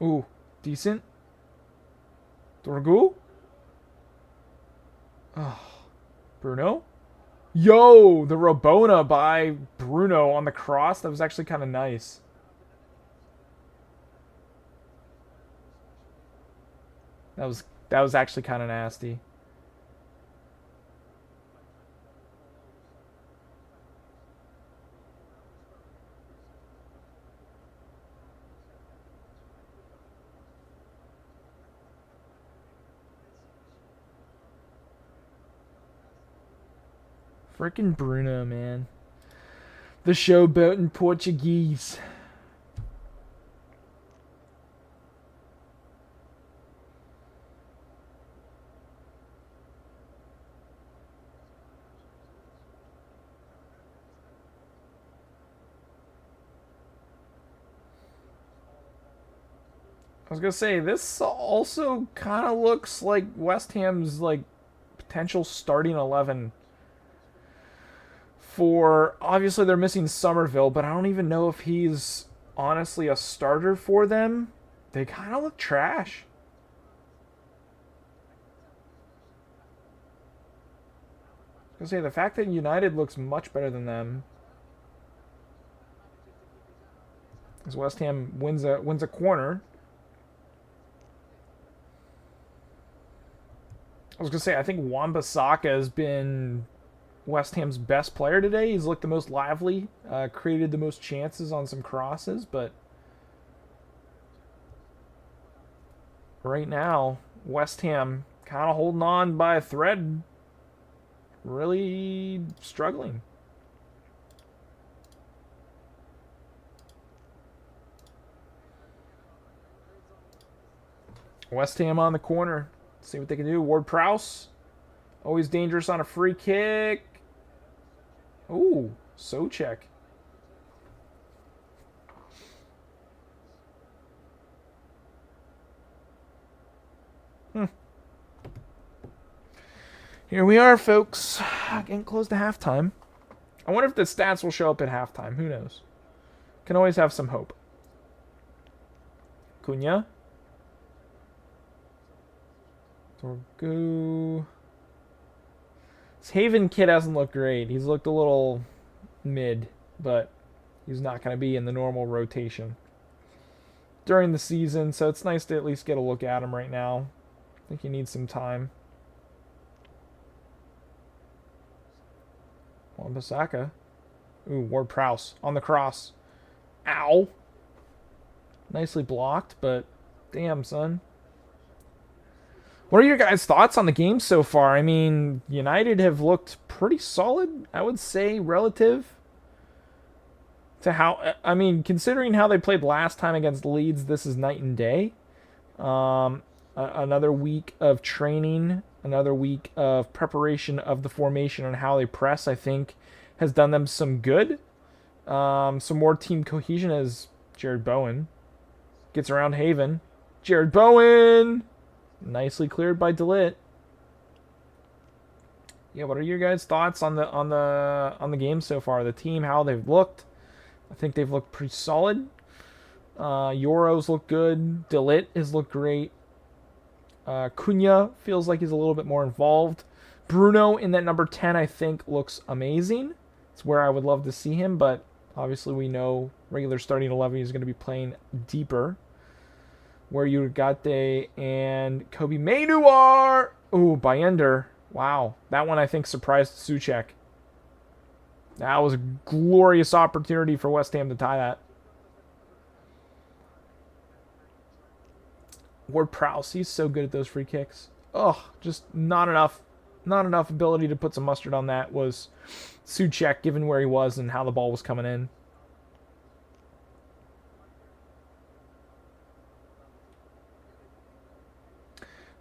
Ooh, decent. Dorogul? Oh, Bruno? Yo, the Rabona by Bruno on the cross. That was actually kind of nice. That was actually kind of nasty. Freaking Bruno, man. The showboat in Portuguese. I was gonna say, this also kind of looks like West Ham's like potential starting 11 for, obviously they're missing Somerville, but I don't even know if he's honestly a starter for them. They kind of look trash. I was gonna say, the fact that United looks much better than them, as West Ham wins a corner. I was gonna say, I think Wan-Bissaka has been West Ham's best player today. He's looked the most lively, created the most chances on some crosses, but right now, West Ham kind of holding on by a thread, really struggling. West Ham on the corner. See what they can do. Ward-Prowse, always dangerous on a free kick. Ooh, Socek. Here we are, folks. Getting close to halftime. I wonder if the stats will show up at halftime. Who knows? Can always have some hope. Cunha. Torgu. This Haven kid hasn't looked great. He's looked a little mid, but he's not going to be in the normal rotation during the season, so it's nice to at least get a look at him right now. I think he needs some time. Wan-Bissaka. Ooh, Ward-Prowse on the cross. Ow. Nicely blocked, but damn, son. What are your guys' thoughts on the game so far? I mean, United have looked pretty solid, I would say, relative to how... I mean, considering how they played last time against Leeds, this is night and day. Another week of training Another week of preparation of the formation and how they press, I think, has done them some good. Some more team cohesion as Jared Bowen gets around Haven. Jared Bowen! Nicely cleared by DeLitt. Yeah, what are your guys' thoughts on the game so far? The team, how they've looked. I think they've looked pretty solid. Yoros look good. DeLitt has looked great. Cunha feels like he's a little bit more involved. Bruno in that number 10, I think, looks amazing. It's where I would love to see him, but obviously we know regular starting 11 is going to be playing deeper. Where Ugarte and Kobe Mainu are. Ooh, Bayender. Wow. That one, I think, surprised Souček. That was a glorious opportunity for West Ham to tie that. Ward-Prowse, he's so good at those free kicks. Oh, just not enough ability to put some mustard on that was Souček, given where he was and how the ball was coming in.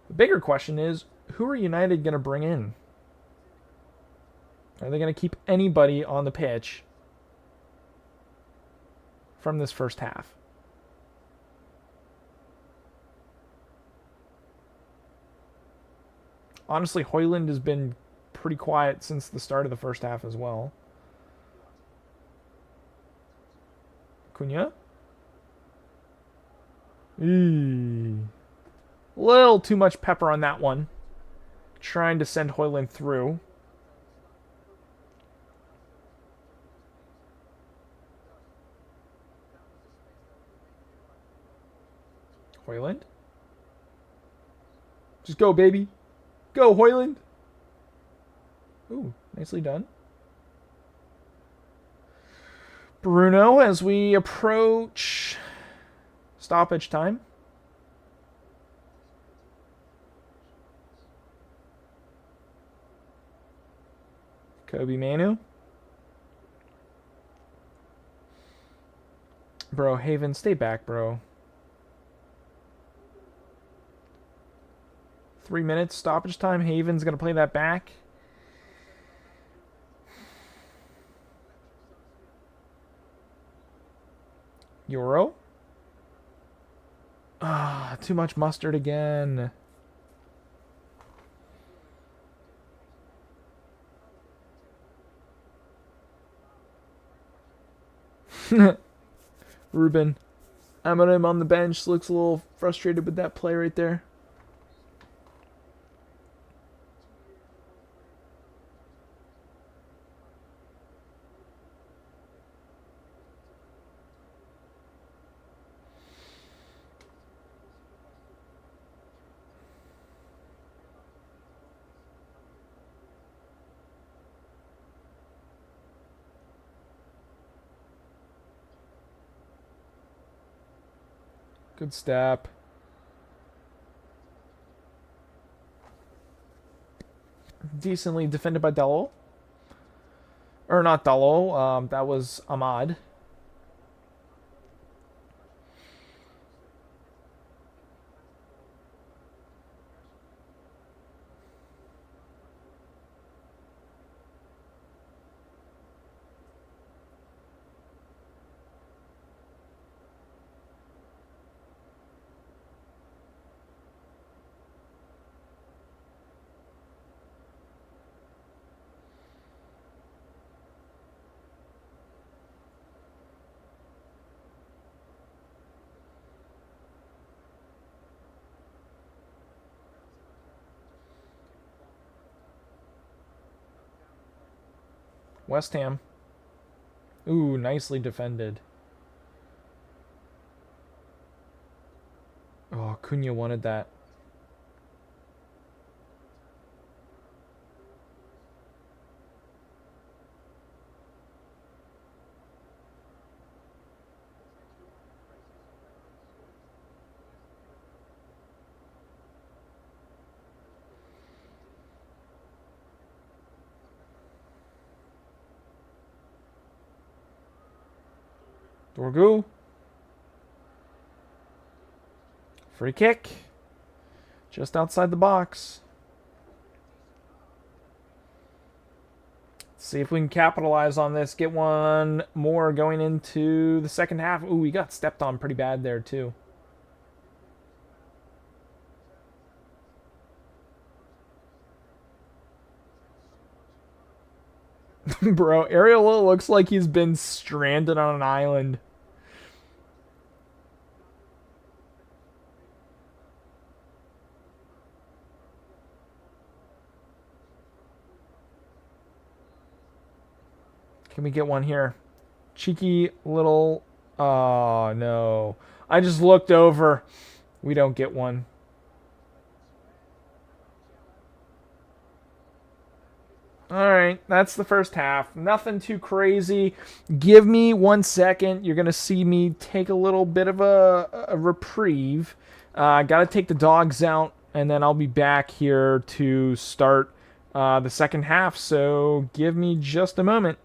The bigger question is, who are United going to bring in? Are they going to keep anybody on the pitch from this first half? Honestly, Højlund has been pretty quiet since the start of the first half as well. Cunha? Little too much pepper on that one. Trying to send Højlund through. Højlund? Just go, baby. Go, Højlund. Ooh, nicely done. Bruno as we approach stoppage time. Kobe Manu. Bro, Haven, stay back, bro. 3 minutes stoppage time. Haven's going to play that back. Euro. Ah, too much mustard again. Ruben. Amorim on the bench looks a little frustrated with that play right there. Good step. Decently defended by Dalot. Or not Dalot. That was Ahmad. West Ham. Ooh, nicely defended. Oh, Cunha wanted that. Dorgu. Free kick. Just outside the box. see if we can capitalize on this. Get one more going into the second half. Ooh, we got stepped on pretty bad there, too. Bro, Ariel looks like he's been stranded on an island. Can we get one here? Cheeky little... Oh, no. I just looked over. We don't get one. All right, that's the first half. Nothing too crazy. Give me 1 second. You're going to see me take a little bit of a reprieve. Got to take the dogs out, and then I'll be back here to start the second half. So give me just a moment.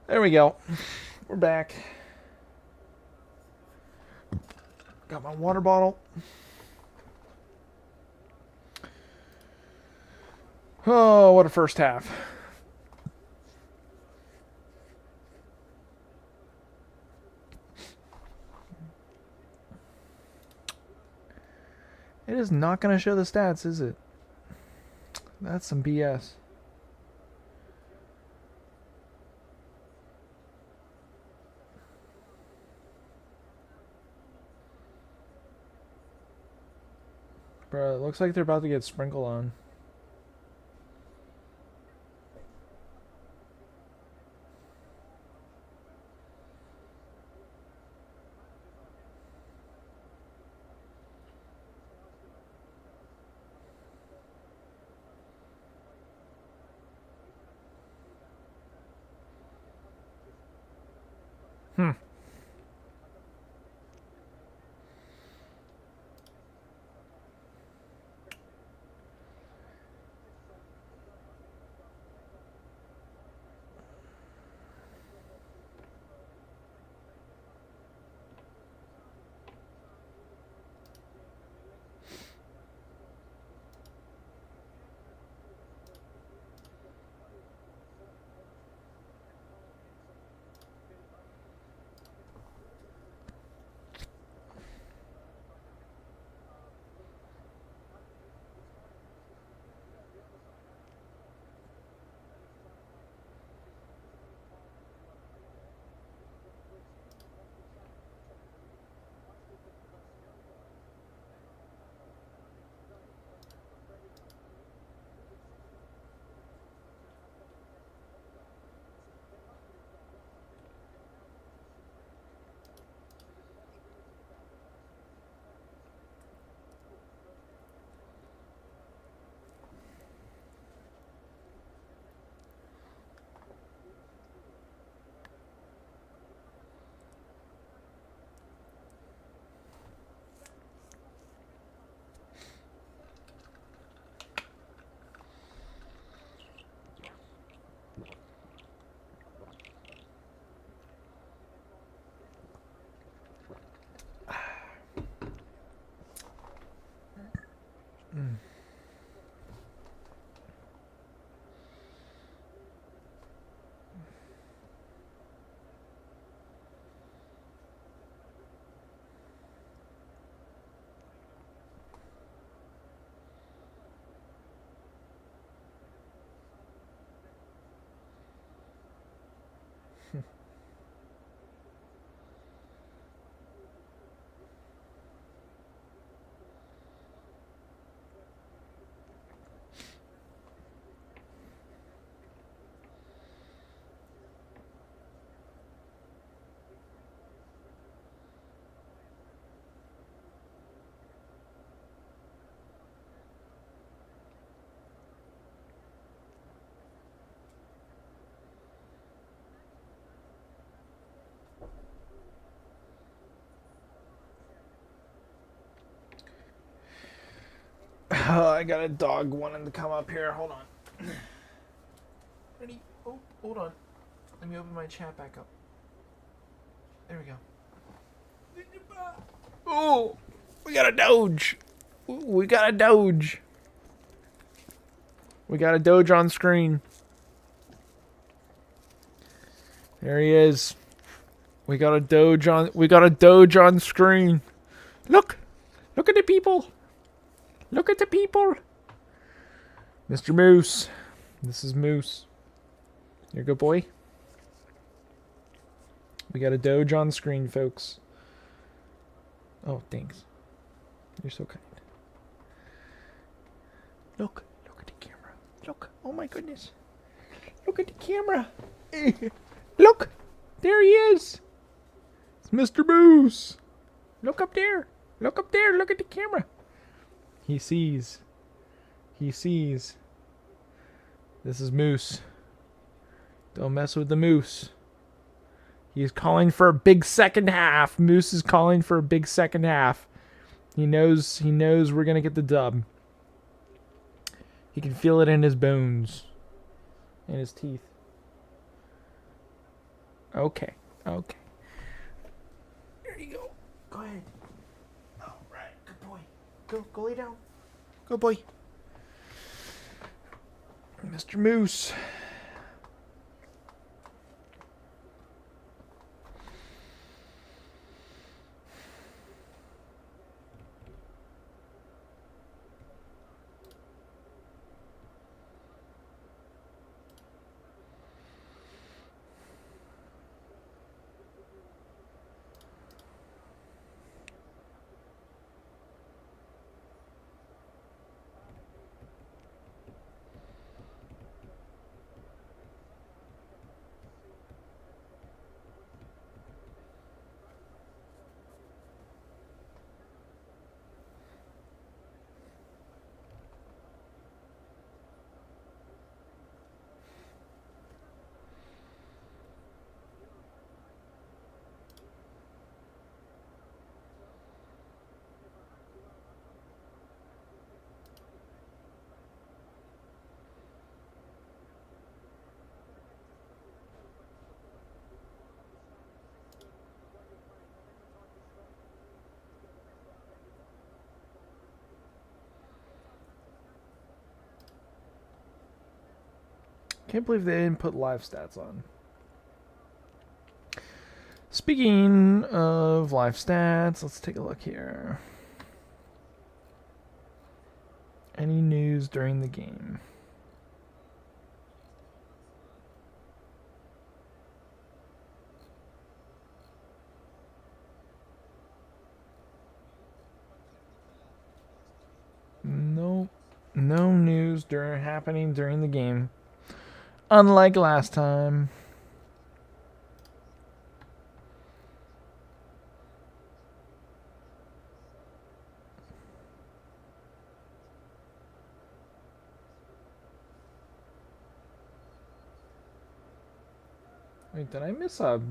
There we go. We're back. Got my water bottle. Oh, what a first half. It is not going to show the stats, is it? That's some BS. Bro, it looks like they're about to get sprinkled on. I got a dog wanting to come up here. Hold on. Ready? Oh, hold on. Let me open my chat back up. There we go. Oh, we got a Doge. We got a Doge. We got a Doge on screen. There he is. We got a Doge on screen. Look at the people. Look at the people. Mr. Moose. This is Moose. You're a good boy. We got a Doge on screen, folks. Oh, thanks. You're so kind. Look at the camera. Look. Oh my goodness. Look at the camera. Look. There he is. It's Mr. Moose. Look up there. Look up there. Look at the camera. He sees. He sees. This is Moose. Don't mess with the Moose. He's calling for a big second half. Moose is calling for a big second half. He knows we're going to get the dub. He can feel it in his bones. In his teeth. Okay. Okay. There you go. Go ahead. All right. Good boy. Go lay down. Good boy. Mr. Moose. Can't believe they didn't put live stats on. Speaking of live stats, let's take a look here. Any news during the game? Nope. No news happening during the game. Unlike last time. Wait, did I miss a...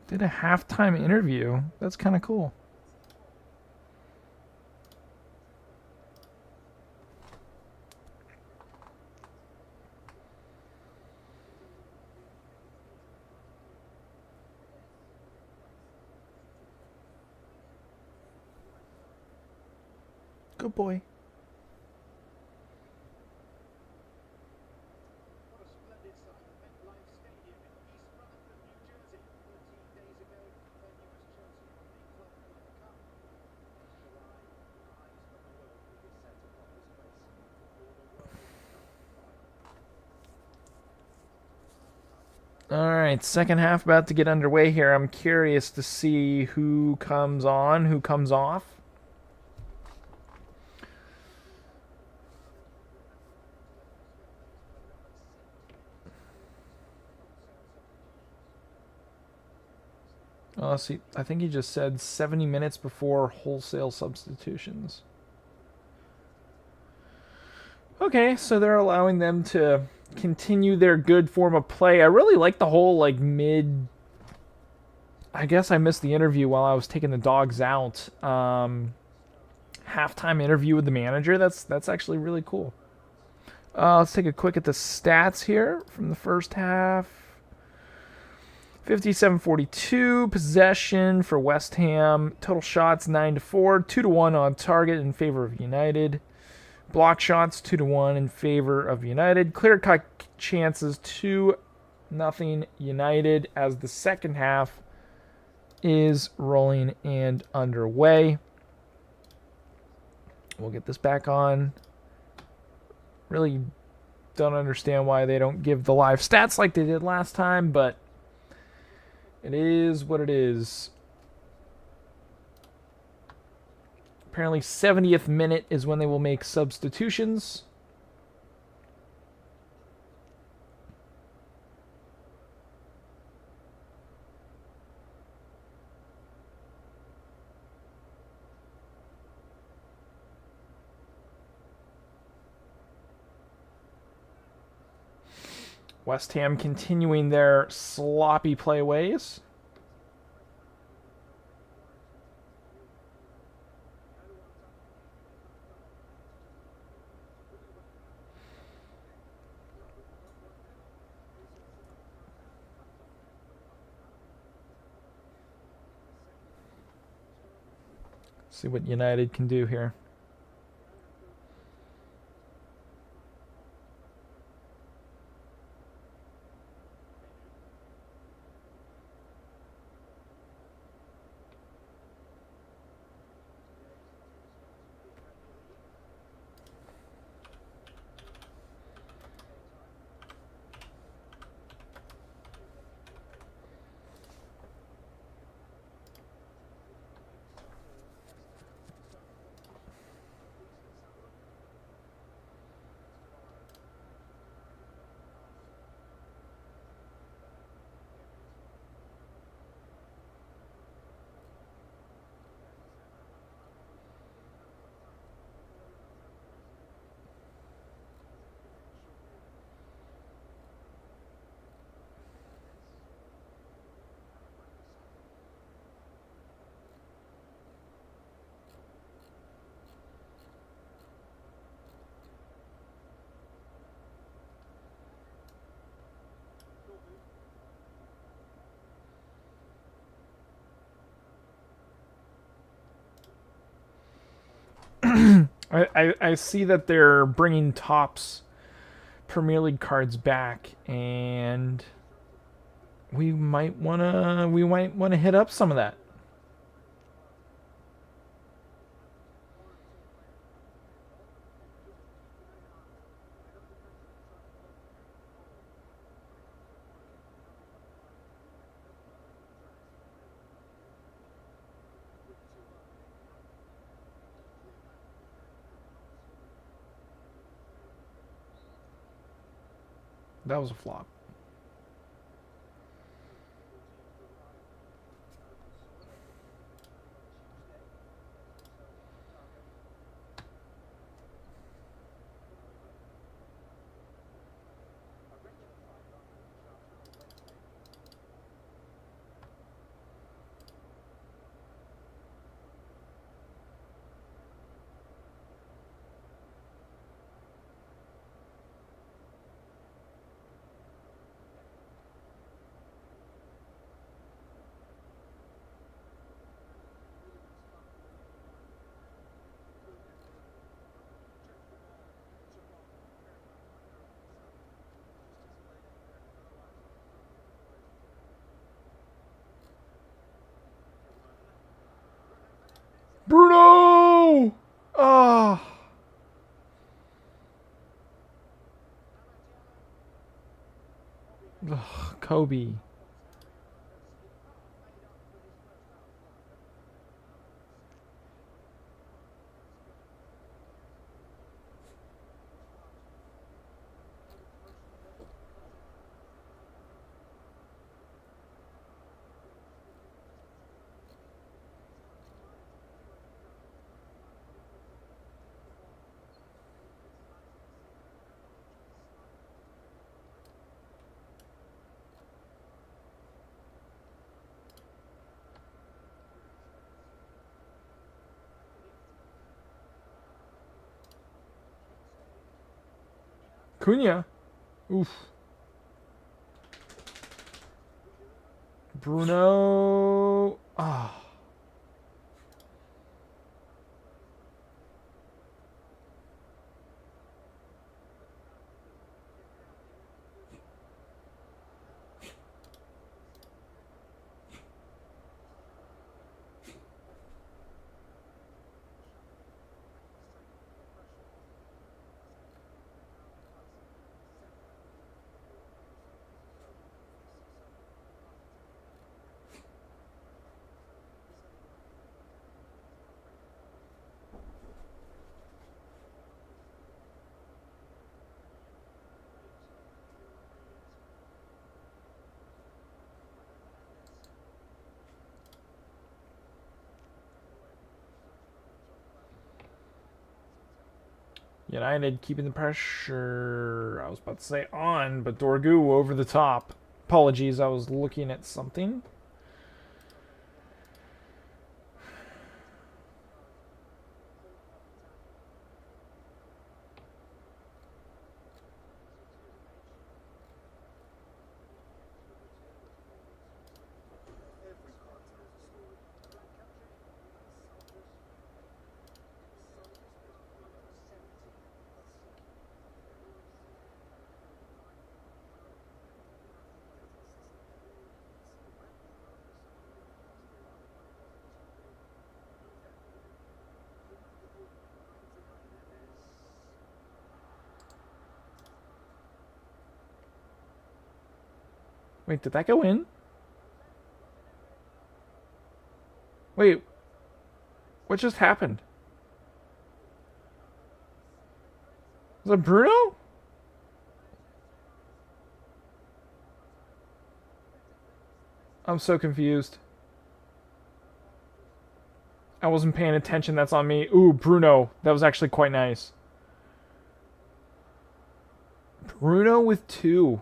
Did a halftime interview. That's kind of cool. Good boy. Alright, second half about to get underway here. I'm curious to see who comes on, who comes off. Oh, see, I think he just said 70 minutes before wholesale substitutions. Okay, so they're allowing them to continue their good form of play. I really like the whole, like, mid... I guess I missed the interview while I was taking the dogs out. Halftime interview with the manager. That's actually really cool. Let's take a quick at the stats here from the first half. 57-42 possession for West Ham. Total shots 9-4, 2-1 on target in favor of United. Block shots 2-1 in favor of United. Clear-cut chances 2-0 United as the second half is rolling and underway. We'll get this back on. Really don't understand why they don't give the live stats like they did last time, but it is what it is. Apparently 70th minute is when they will make substitutions. West Ham continuing their sloppy play ways. See what United can do here. I see that they're bringing Topps Premier League cards back, and we might wanna hit up some of that. That was a flop. Bruno! Ah. Oh. Kobe. Cunha. Oof. Bruno. Ah. United keeping the pressure. I was about to say on, but Dorgu over the top. Apologies, I was looking at something. Wait, did that go in? Wait, what just happened? Was it Bruno? I'm so confused. I wasn't paying attention, that's on me. Ooh, Bruno. That was actually quite nice. Bruno with 2.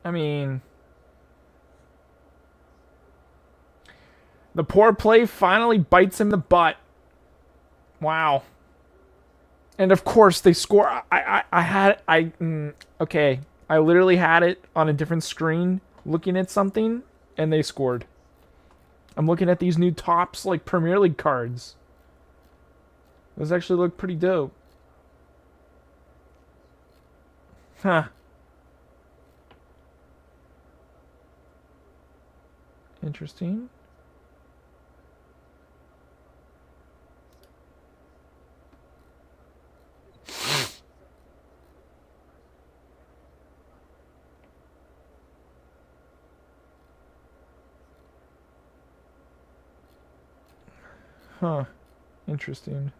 I mean, the poor play finally bites him in the butt. Wow. And of course they score. Okay. I literally had it on a different screen looking at something and they scored. I'm looking at these new Tops like Premier League cards. Those actually look pretty dope. Huh. Interesting. Huh. Interesting.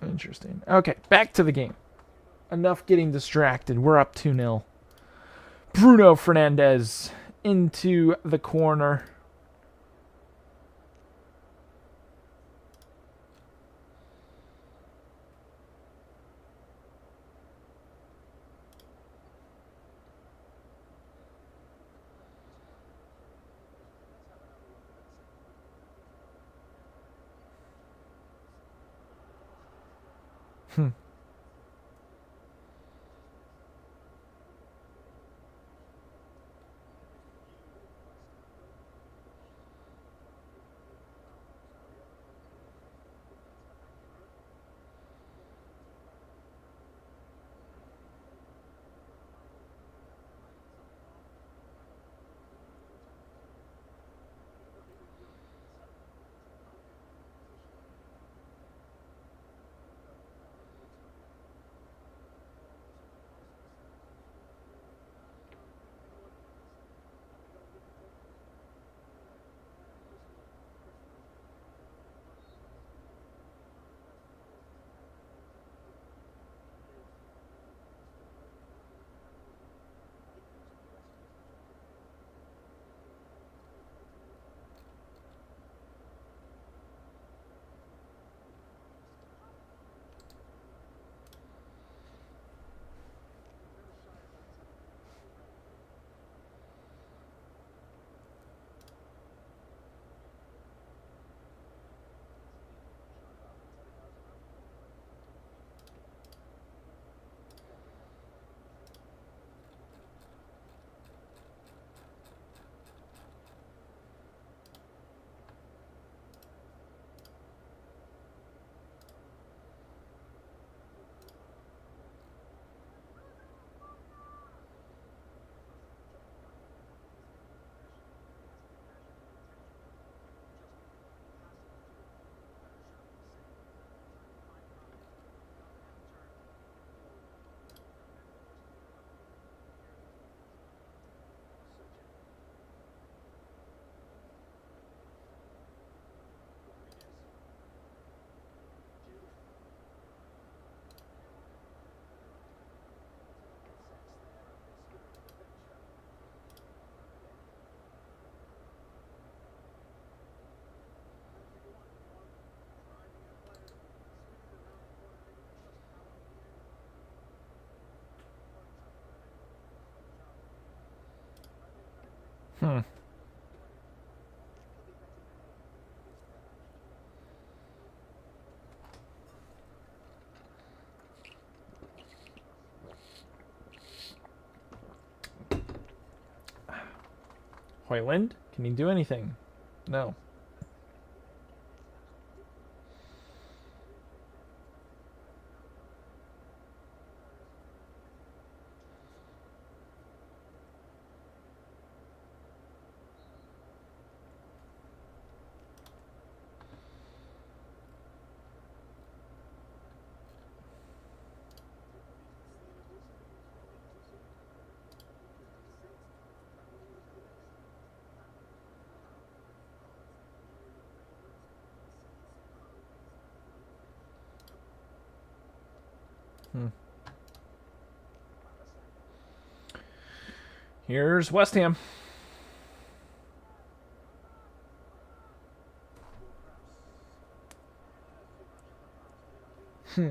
Interesting. Okay, back to the game. Enough getting distracted. We're up 2-0. Bruno Fernandes into the corner. Hmm. Hoyland? Can he do anything? No. Hmm. Here's West Ham. Hmm.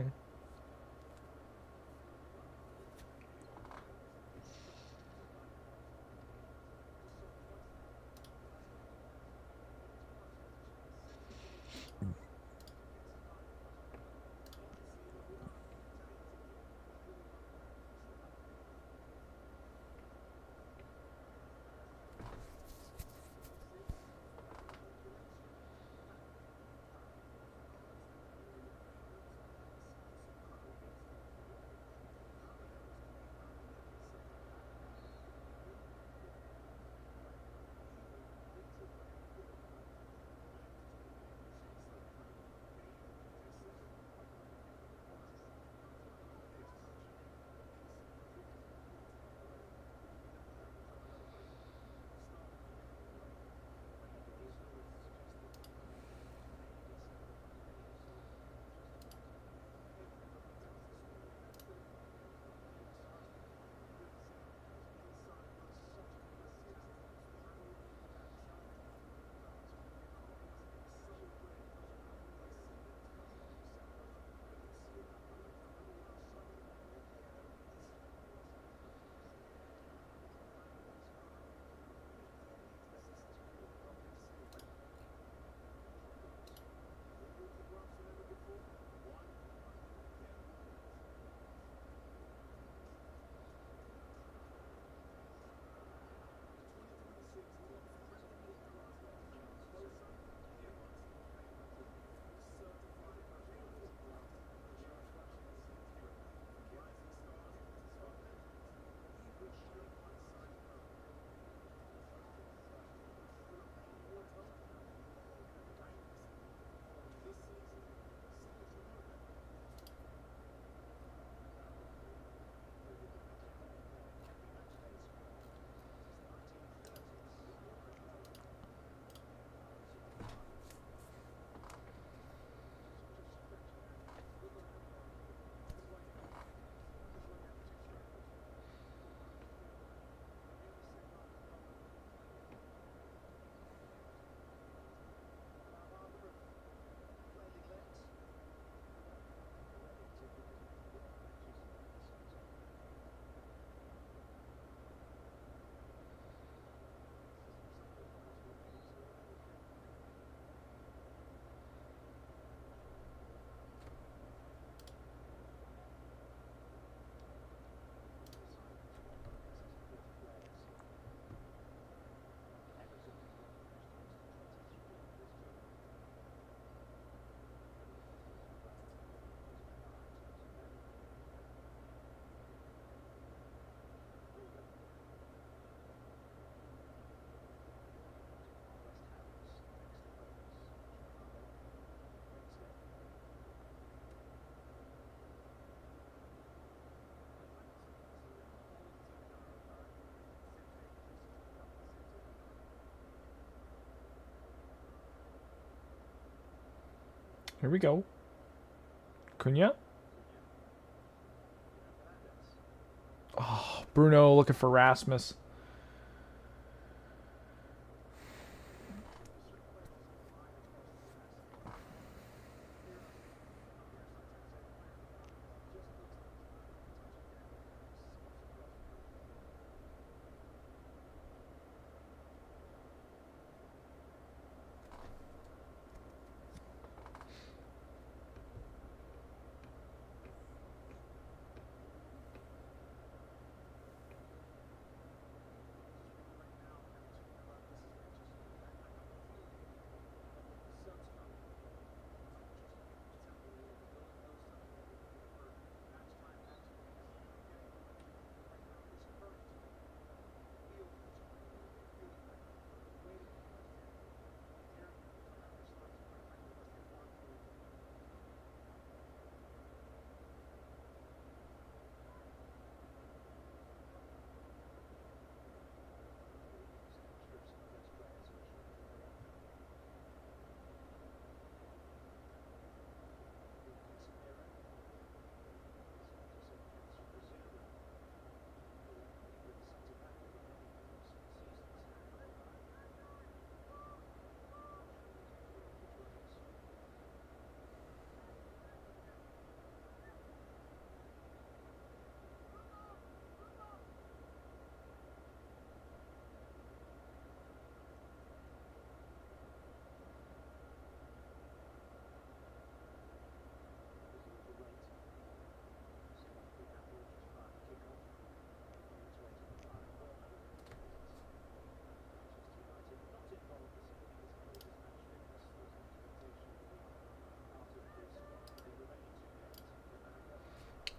Here we go. Cunha. Oh, Bruno looking for Rasmus.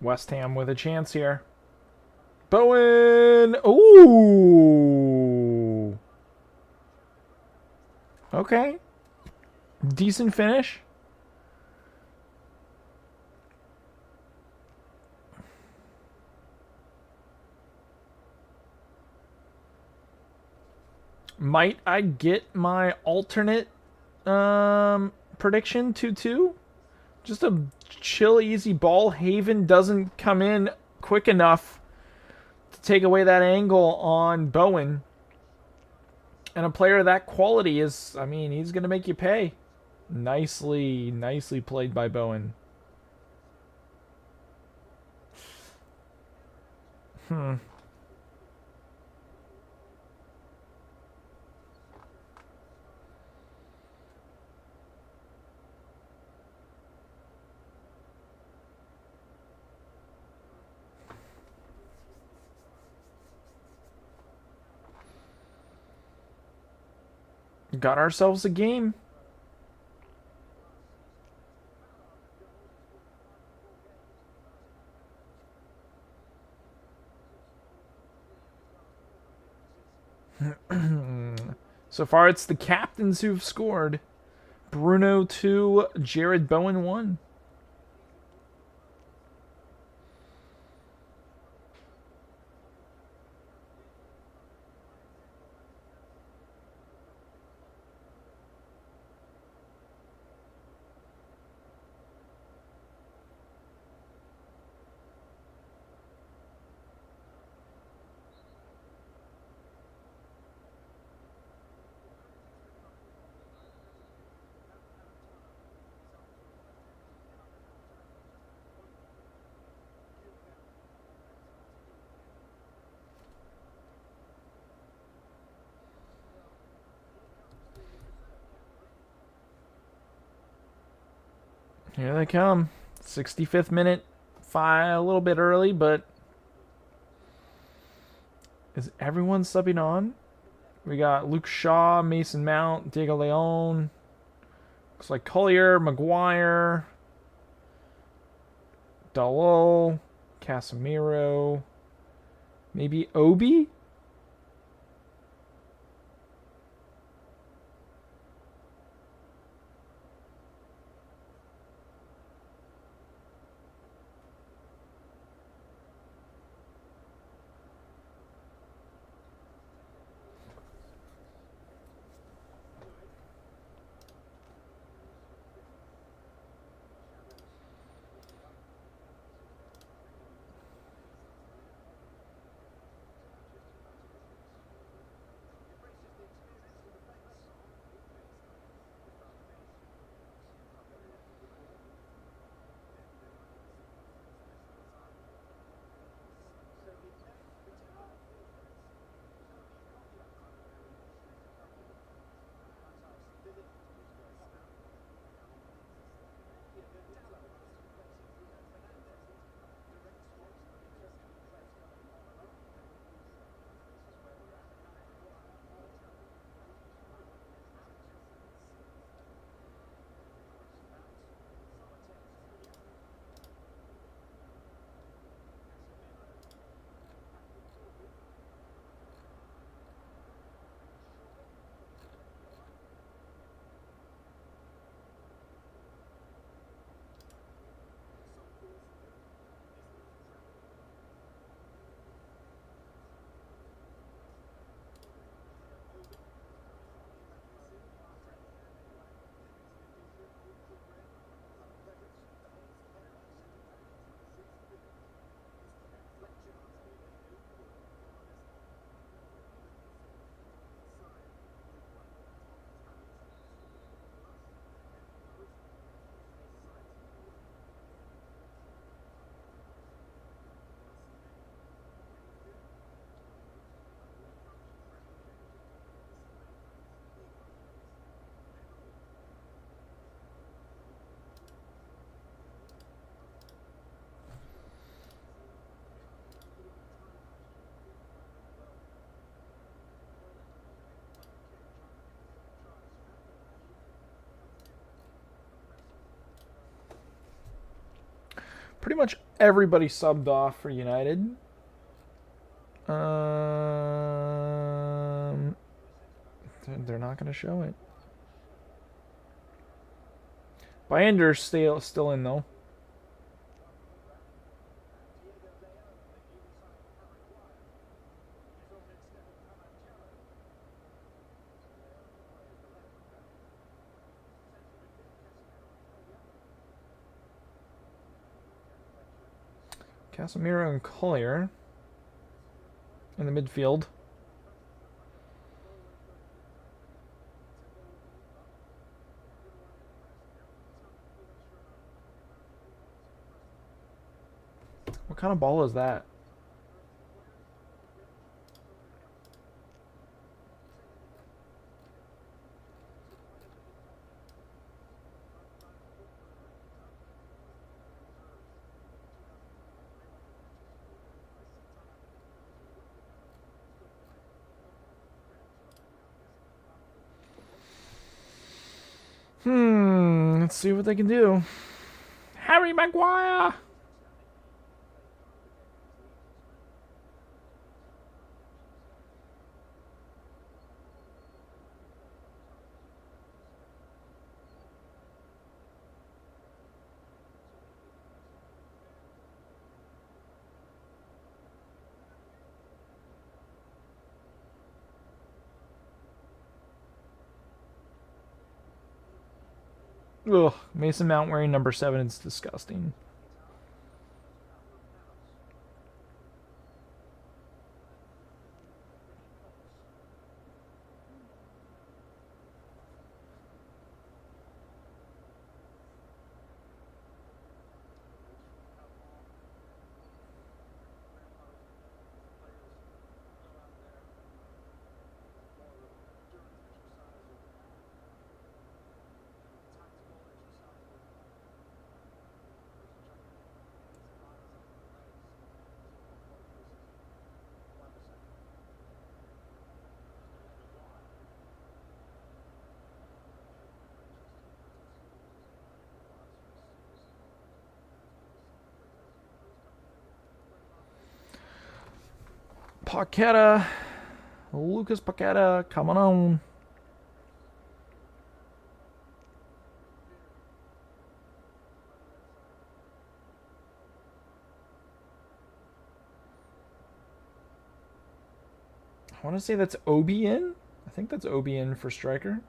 West Ham with a chance here. Bowen! Ooh! Okay. Decent finish. Might I get my alternate prediction 2-2? Just a chill, easy ball. Haven doesn't come in quick enough to take away that angle on Bowen. And a player of that quality is, I mean, he's going to make you pay. Nicely played by Bowen. Got ourselves a game. So far, it's the captains who've scored. Bruno 2, Jared Bowen 1. Here they come. 65th minute. A little bit early, but is everyone subbing on? We got Luke Shaw, Mason Mount, Diego Leon. Looks like Collier, Maguire, Dalot, Casemiro, maybe Obi? Pretty much Everybody subbed off for United. They're not going to show it. Byander's still in though. Casemiro and Collier in the midfield. What kind of ball is that? Let's see what they can do. Harry Maguire! Ugh, Mason Mount wearing number 7 is disgusting. Paqueta, Lucas Paqueta, coming on. I want to say that's Obi in. I think that's Obi in for striker.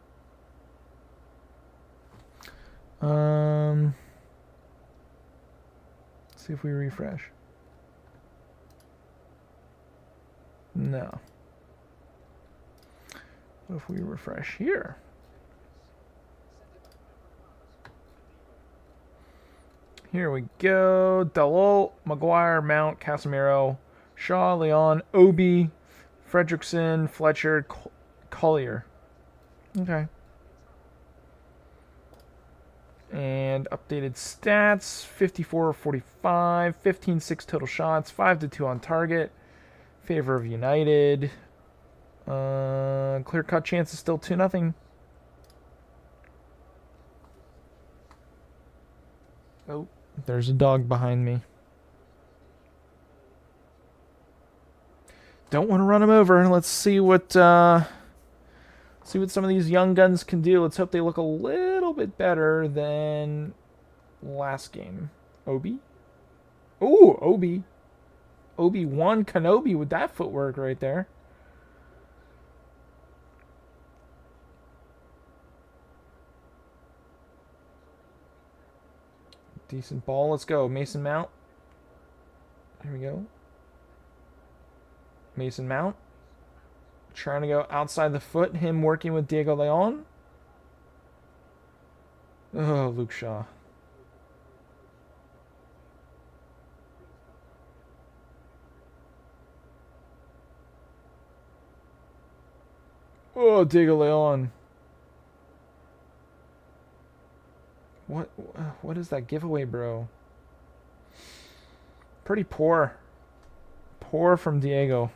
Let's see if we refresh. No. What if we refresh here? Here we go. Dalot, Maguire, Mount, Casemiro, Shaw, Leon, Obi, Fredrickson, Fletcher, Collier. Okay. And updated stats, 54-45, 15-6 total shots, 5-2 on target. Favor of United. Clear-cut chance is still 2-0. Oh, there's a dog behind me. Don't want to run him over. Let's see what some of these young guns can do. Let's hope they look a little bit better than last game. Obi? Ooh, Obi. Obi-Wan Kenobi with that footwork right there. Decent ball. Let's go. Mason Mount. Here we go. Mason Mount. Trying to go outside the foot. Him working with Diego Leon. Oh, Luke Shaw. Oh, Diego Leon. What is that giveaway, bro? Pretty poor. Poor from Diego.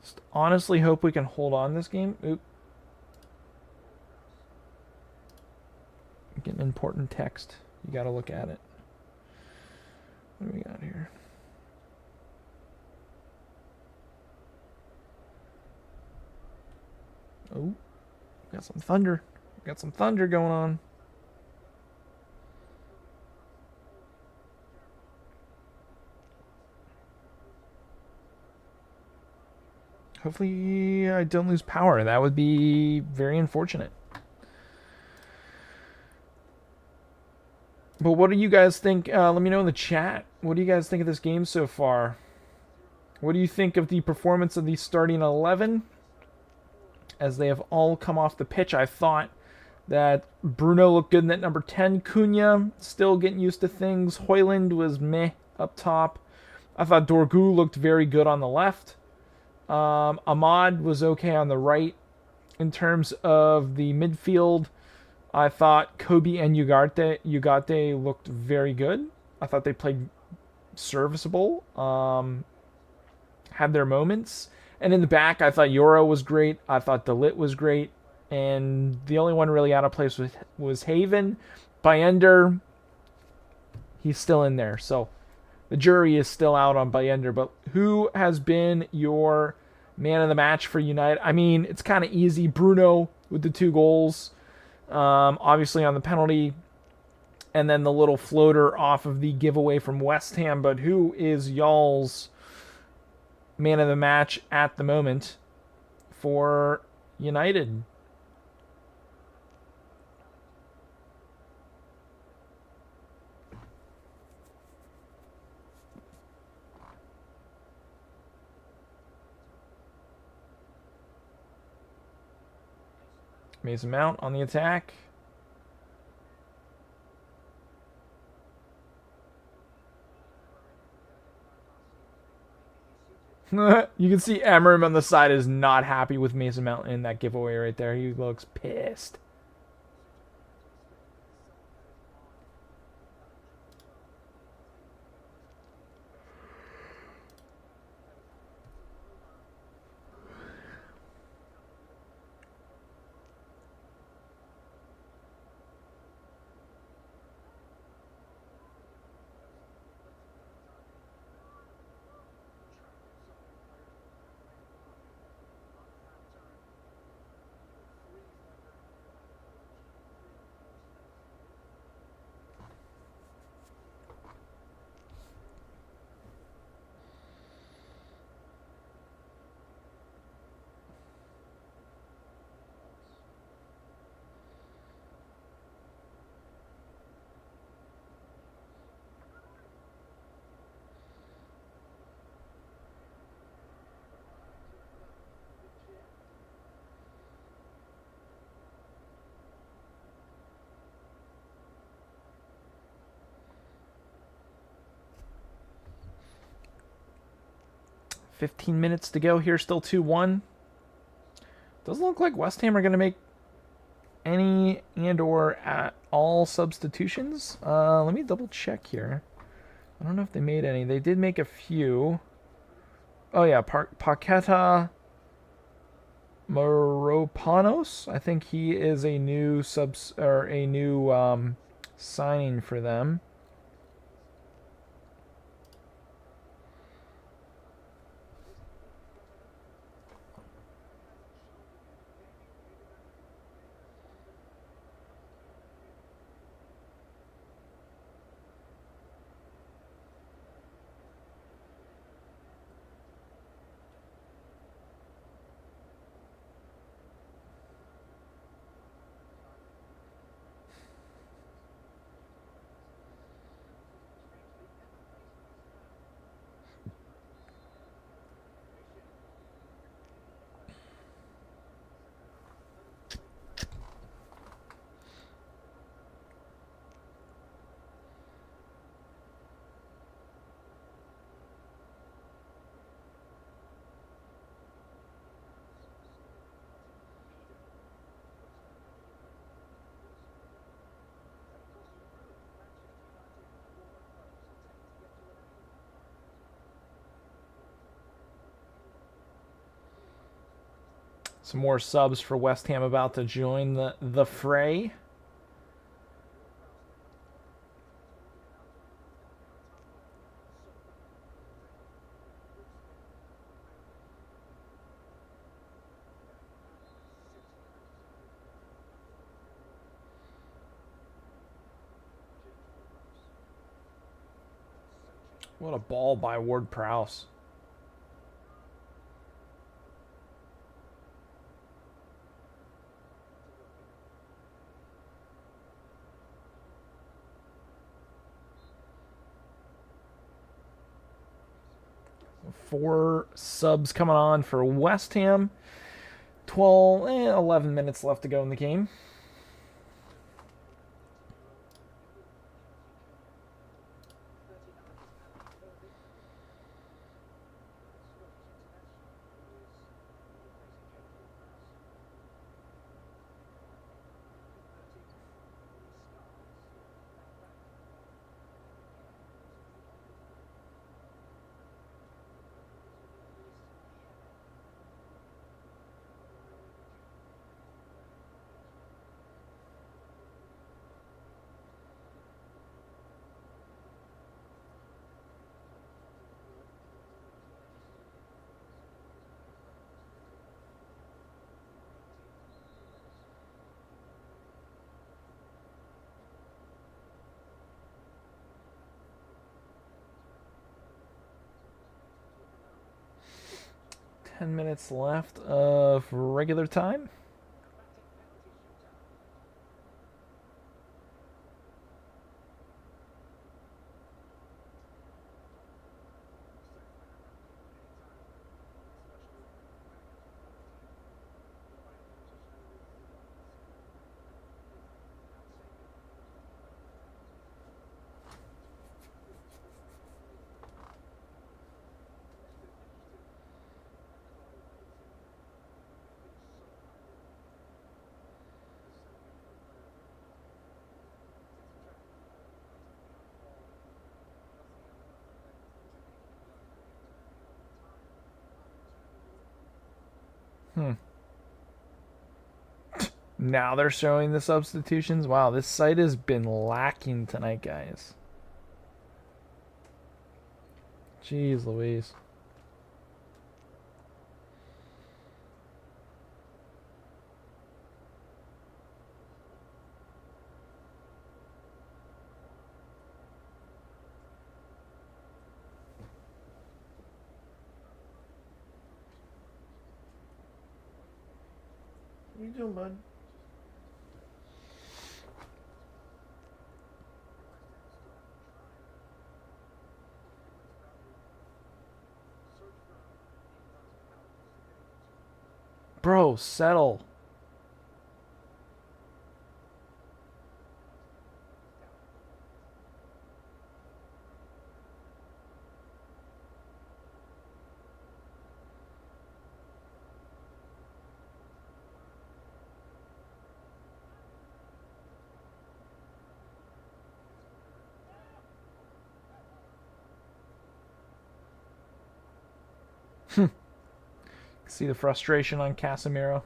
Just honestly hope we can hold on this game. Oop. You got to look at it. What do we got here? Oh, got some thunder. Got some thunder going on. Hopefully I don't lose power. That would be very unfortunate. But what do you guys think? Let me know in the chat. What do you guys think of this game so far? What do you think of the performance of the starting 11? As they have all come off the pitch, I thought that Bruno looked good in that number 10. Cunha, still getting used to things. Hoyland was meh up top. I thought Dorgu looked very good on the left. Ahmad was okay on the right. In terms of the midfield, I thought Kobe and Ugarte looked very good. I thought they played serviceable. Had their moments. And in the back, I thought Yoro was great. I thought Delit was great. And the only one really out of place was Haven. Bayender, he's still in there. So the jury is still out on Bayender. But who has been your man of the match for United? I mean, it's kind of easy. Bruno with the 2 goals. Obviously on the penalty. And then the little floater off of the giveaway from West Ham. But who is y'all's man of the match at the moment for United? Mason Mount on the attack. You can see Emmerman on the side is not happy with Mason Mount in that giveaway right there. He looks pissed. $15 minutes to go here, still 2-1. Doesn't look like West Ham are going to make any and or at all substitutions. Let me double check here. I don't know if they made any. They did make a few. Oh yeah, Paqueta Moropanos. I think he is a new signing for them. Some more subs for West Ham about to join the fray. What a ball by Ward Prowse. Four subs coming on for West Ham. 11 minutes left to go in the game. Minutes left of regular time. Now they're showing the substitutions. Wow, this site has been lacking tonight, guys. Jeez Louise. What are you doing, bud? Bro, settle. See the frustration on Casemiro.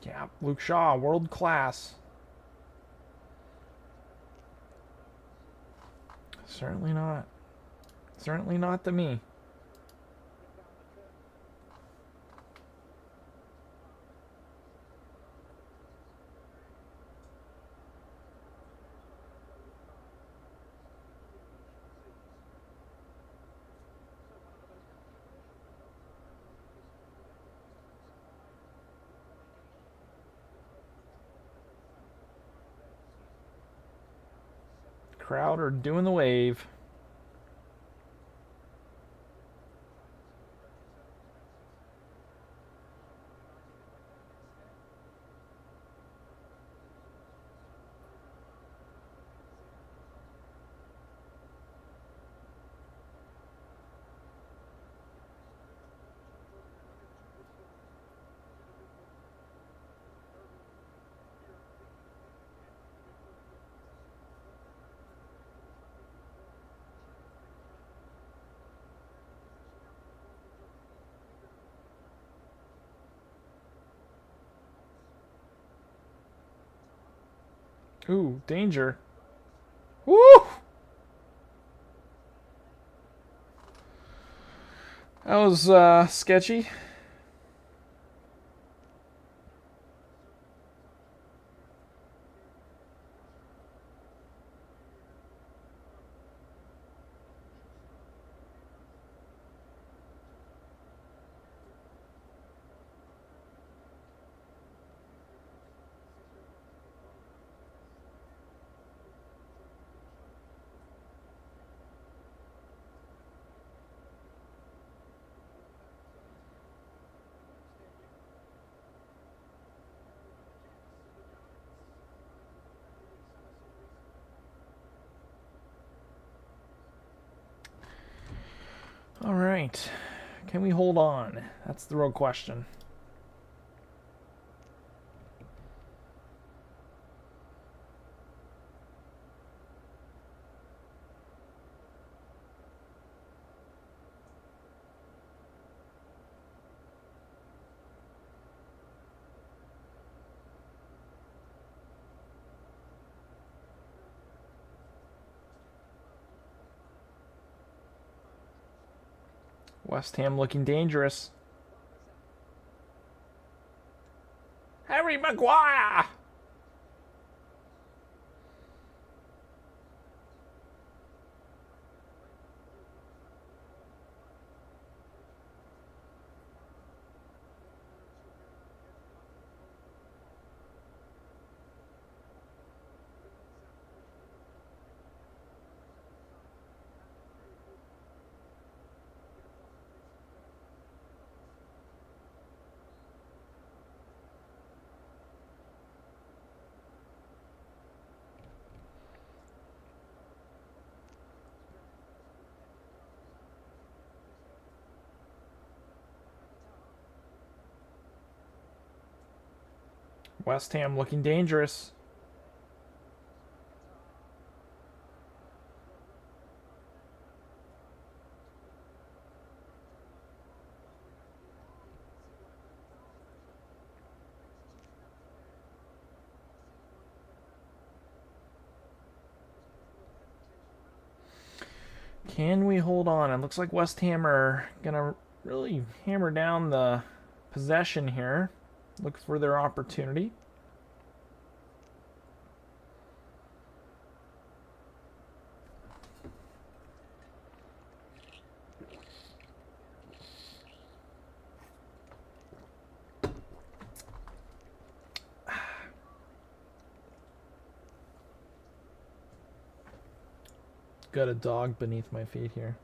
Yeah, Luke Shaw, world class. Certainly not. Certainly not to me. Crowd are doing the wave. Ooh, danger. Woo! That was sketchy. All right. Can we hold on? That's the real question. West Ham looking dangerous. Harry Maguire! West Ham looking dangerous. Can we hold on? It looks like West Ham are gonna really hammer down the possession here. Look for their opportunity. Got a dog beneath my feet here.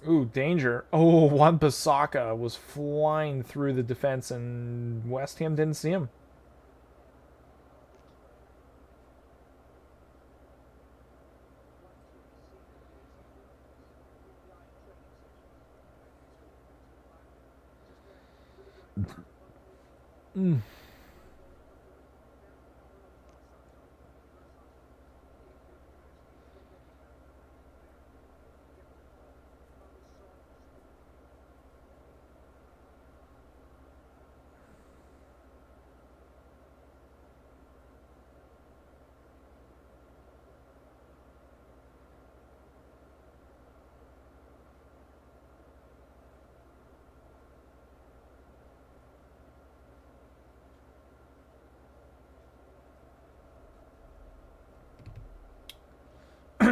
Ooh, danger. Oh, Wan-Bissaka was flying through the defense and West Ham didn't see him. Mm.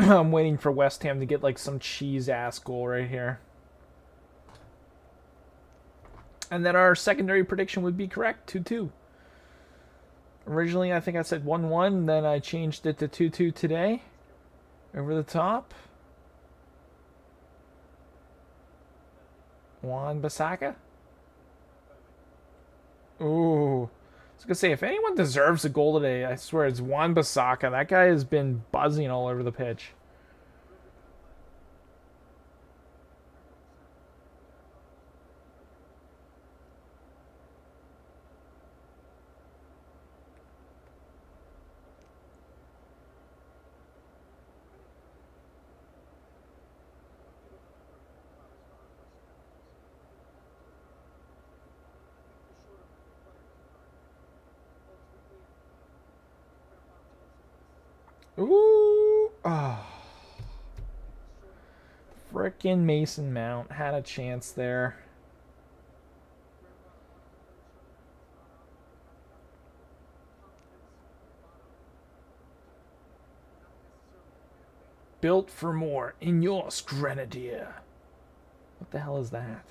I'm waiting for West Ham to get like some cheese ass goal right here. And then our secondary prediction would be correct, 2-2. Originally, I think I said 1-1, then I changed it to 2-2 today. Over the top. Wan-Bissaka. Ooh. I was going to say, if anyone deserves a goal today, I swear it's Wan-Bissaka. That guy has been buzzing all over the pitch. Ooh. Oh. Frickin' Mason Mount had a chance there. Built for more. In yours, Grenadier. What the hell is that?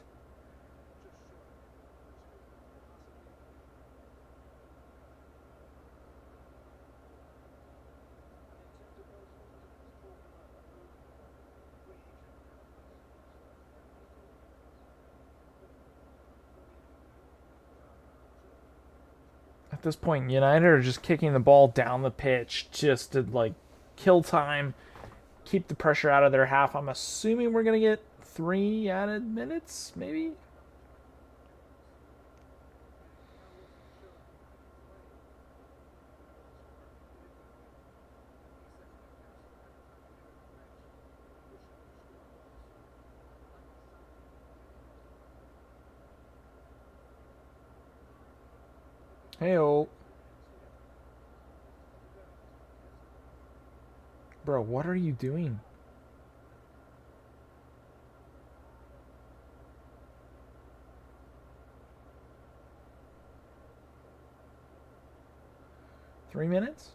At this point, United are just kicking the ball down the pitch just to, like, kill time, keep the pressure out of their half. I'm assuming we're going to get 3 added minutes, maybe? Hey-oh. Bro, what are you doing? Three minutes?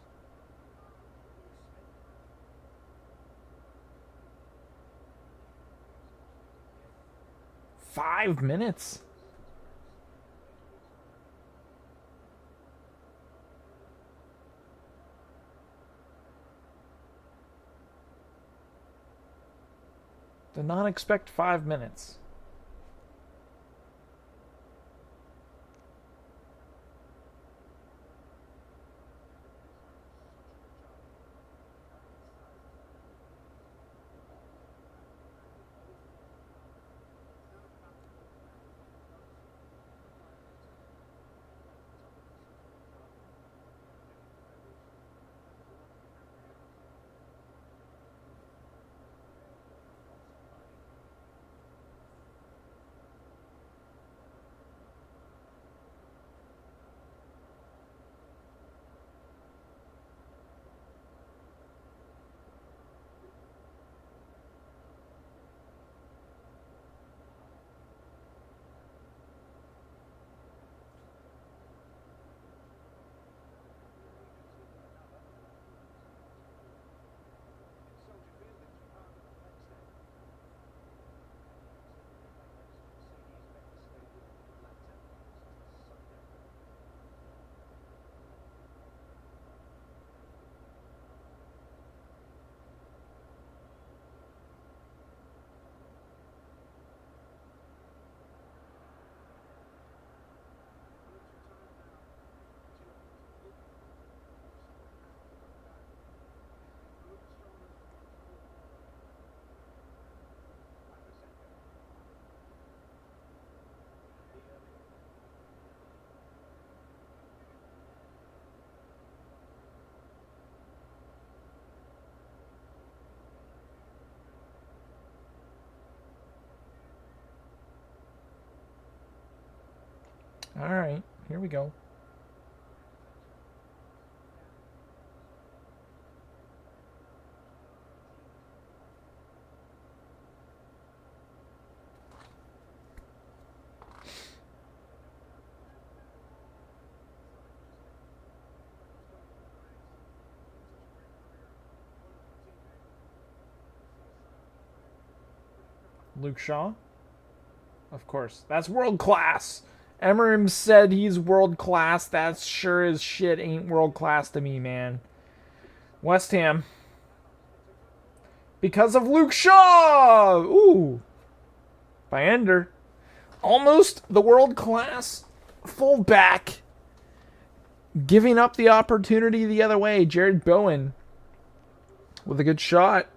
Five minutes? Did not expect 5 minutes. Alright, here we go. Luke Shaw? Of course. That's world class. Emerim said he's world class. That sure as shit ain't world class to me, man. West Ham. Because of Luke Shaw! Ooh. By Ender. Almost the world class fullback. Giving up the opportunity the other way. Jared Bowen. With a good shot.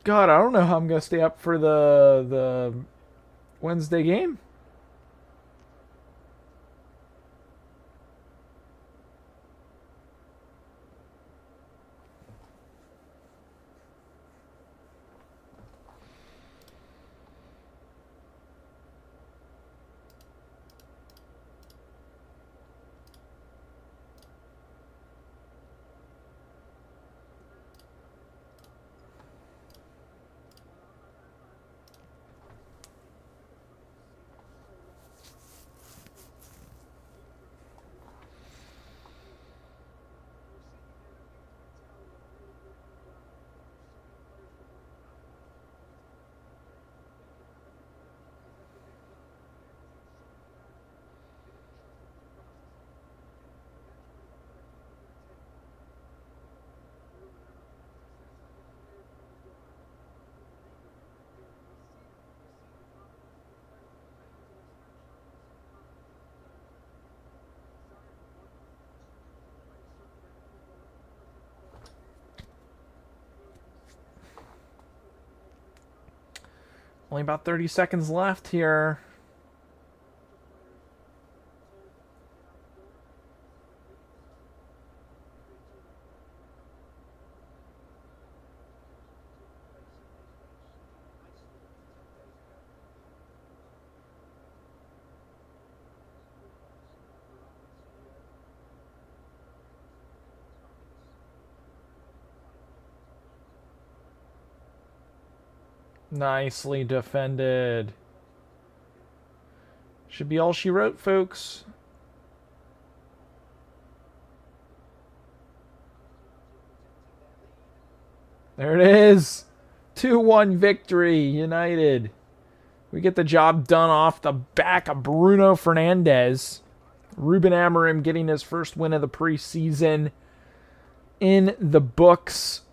God, I don't know how I'm going to stay up for the Wednesday game. Only about 30 seconds left here. Nicely defended. Should be all she wrote, folks. There it is. 2-1 victory, United. We get the job done off the back of Bruno Fernandes. Ruben Amorim getting his first win of the preseason in the books.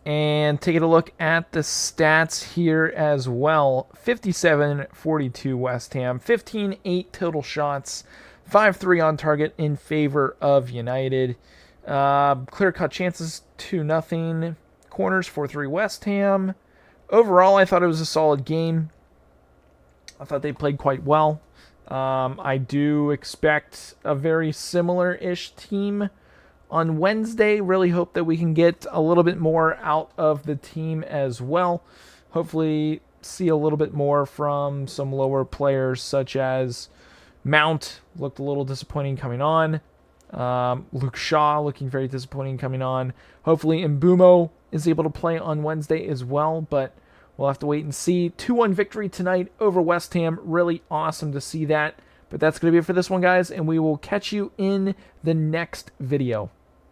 And taking a look at the stats here as well. 57-42 West Ham. 15-8 total shots. 5-3 on target in favor of United. Clear-cut chances 2-0. Corners 4-3 West Ham. Overall, I thought it was a solid game. I thought they played quite well. I do expect a very similar-ish team on Wednesday. Really hope that we can get a little bit more out of the team as well. Hopefully see a little bit more from some lower players such as Mount. Looked a little disappointing coming on. Luke Shaw looking very disappointing coming on. Hopefully Mbumo is able to play on Wednesday as well, but we'll have to wait and see. 2-1 victory tonight over West Ham. Really awesome to see that. But that's going to be it for this one, guys, and we will catch you in the next video.